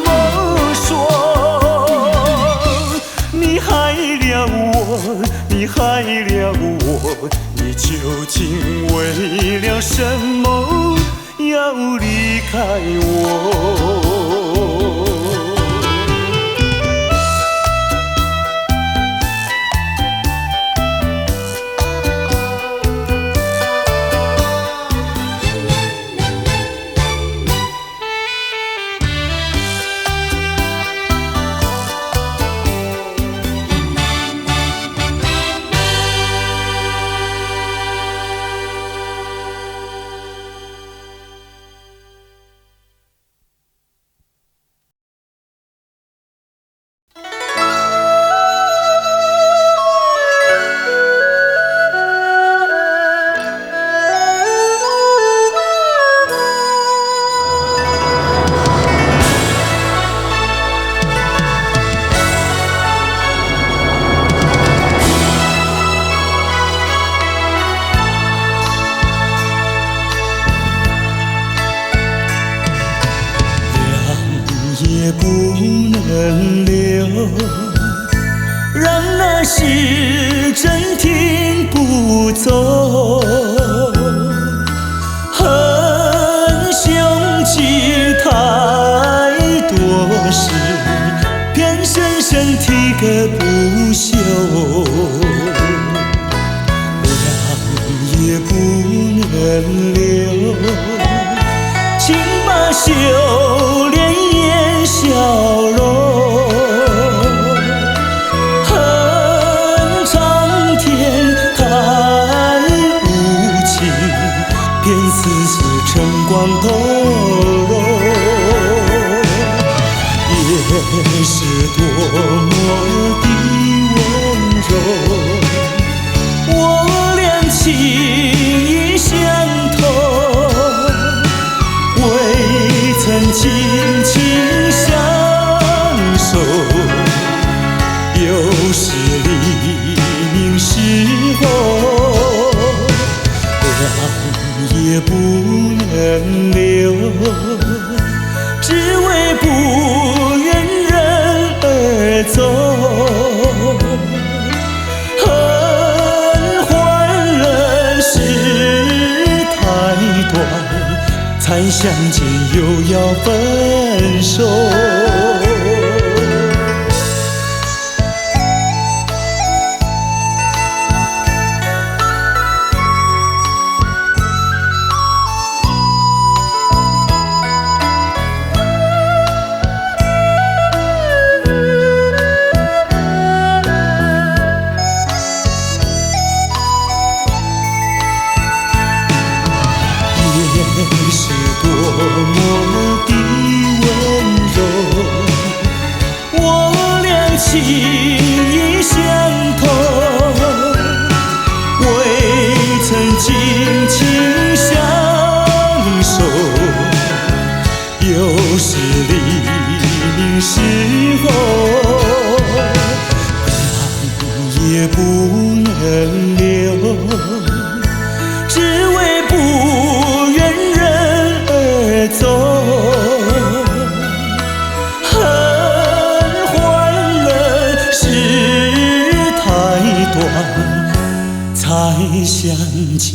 么说？你害了我，你害了我，你究竟为了什么要离开我？也不能留，让那时针停不走。恨凶气太多事，偏深深提个不休。让也不能留，请把修炼笑容，恨苍天太无情，便丝丝晨光透融。也是多么的温柔，我俩情意相通，未曾轻轻相守，又是黎明时候，让也不能留，只为不愿人而走。恨换人世太短，才相见又要分手。意相同，未曾紧紧相守，又是黎明时候，爱也不能留，只为不愿人而走。才相见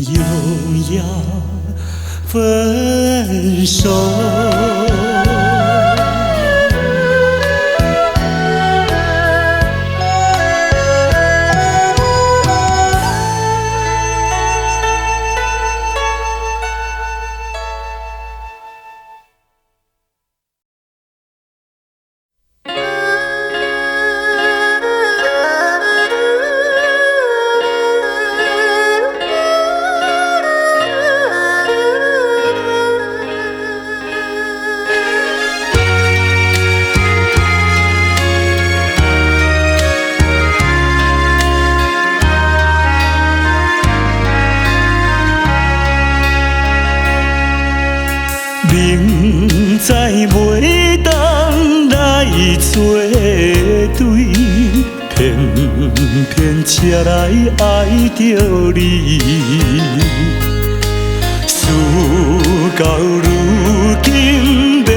又要分手。明知袂当来作对，偏偏车来爱着你。事到如今要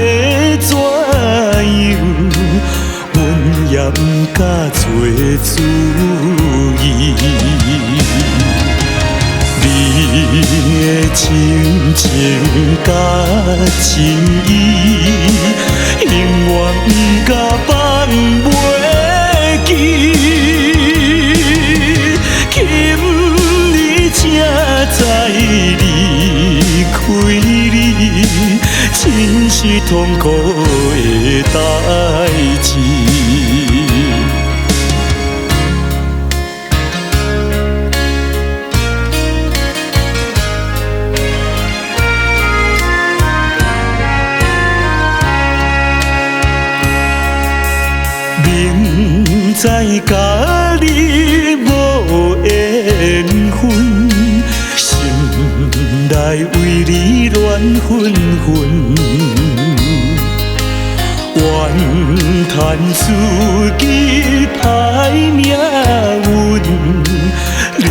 怎样？阮也不敢做主意。你的真情甲真意，永远不敢放袂记。今日才知离开你，真是痛苦的代志。明知甲你无缘分，心内为你乱纷纷，怨叹自己歹命运，啉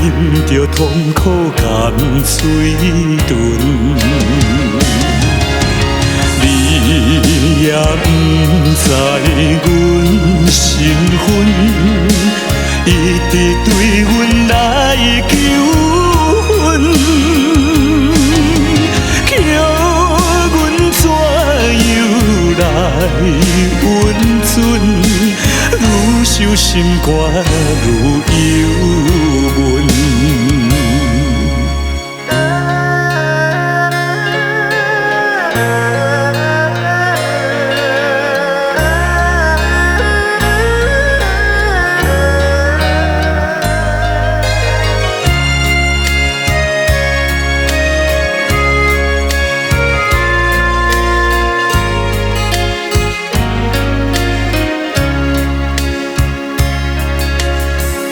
着痛苦甘水顿。你也不知阮身份，一直对阮来求婚，叫阮怎样来温存？愈想心肝愈忧闷。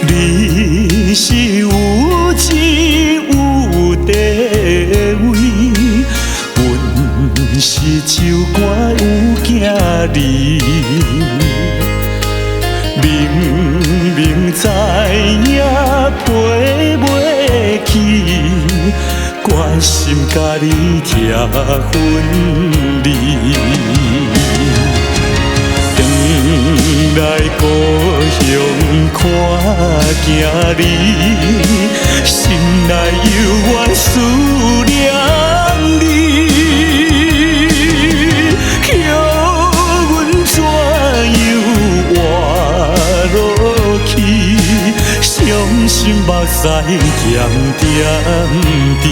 你是有钱有地位，阮是酒馆有囝儿，明明知影陪袂起，决心甲你拆分离。来故乡看囝儿，心内犹原思念你，叫阮怎样活落去？伤心目屎点点滴。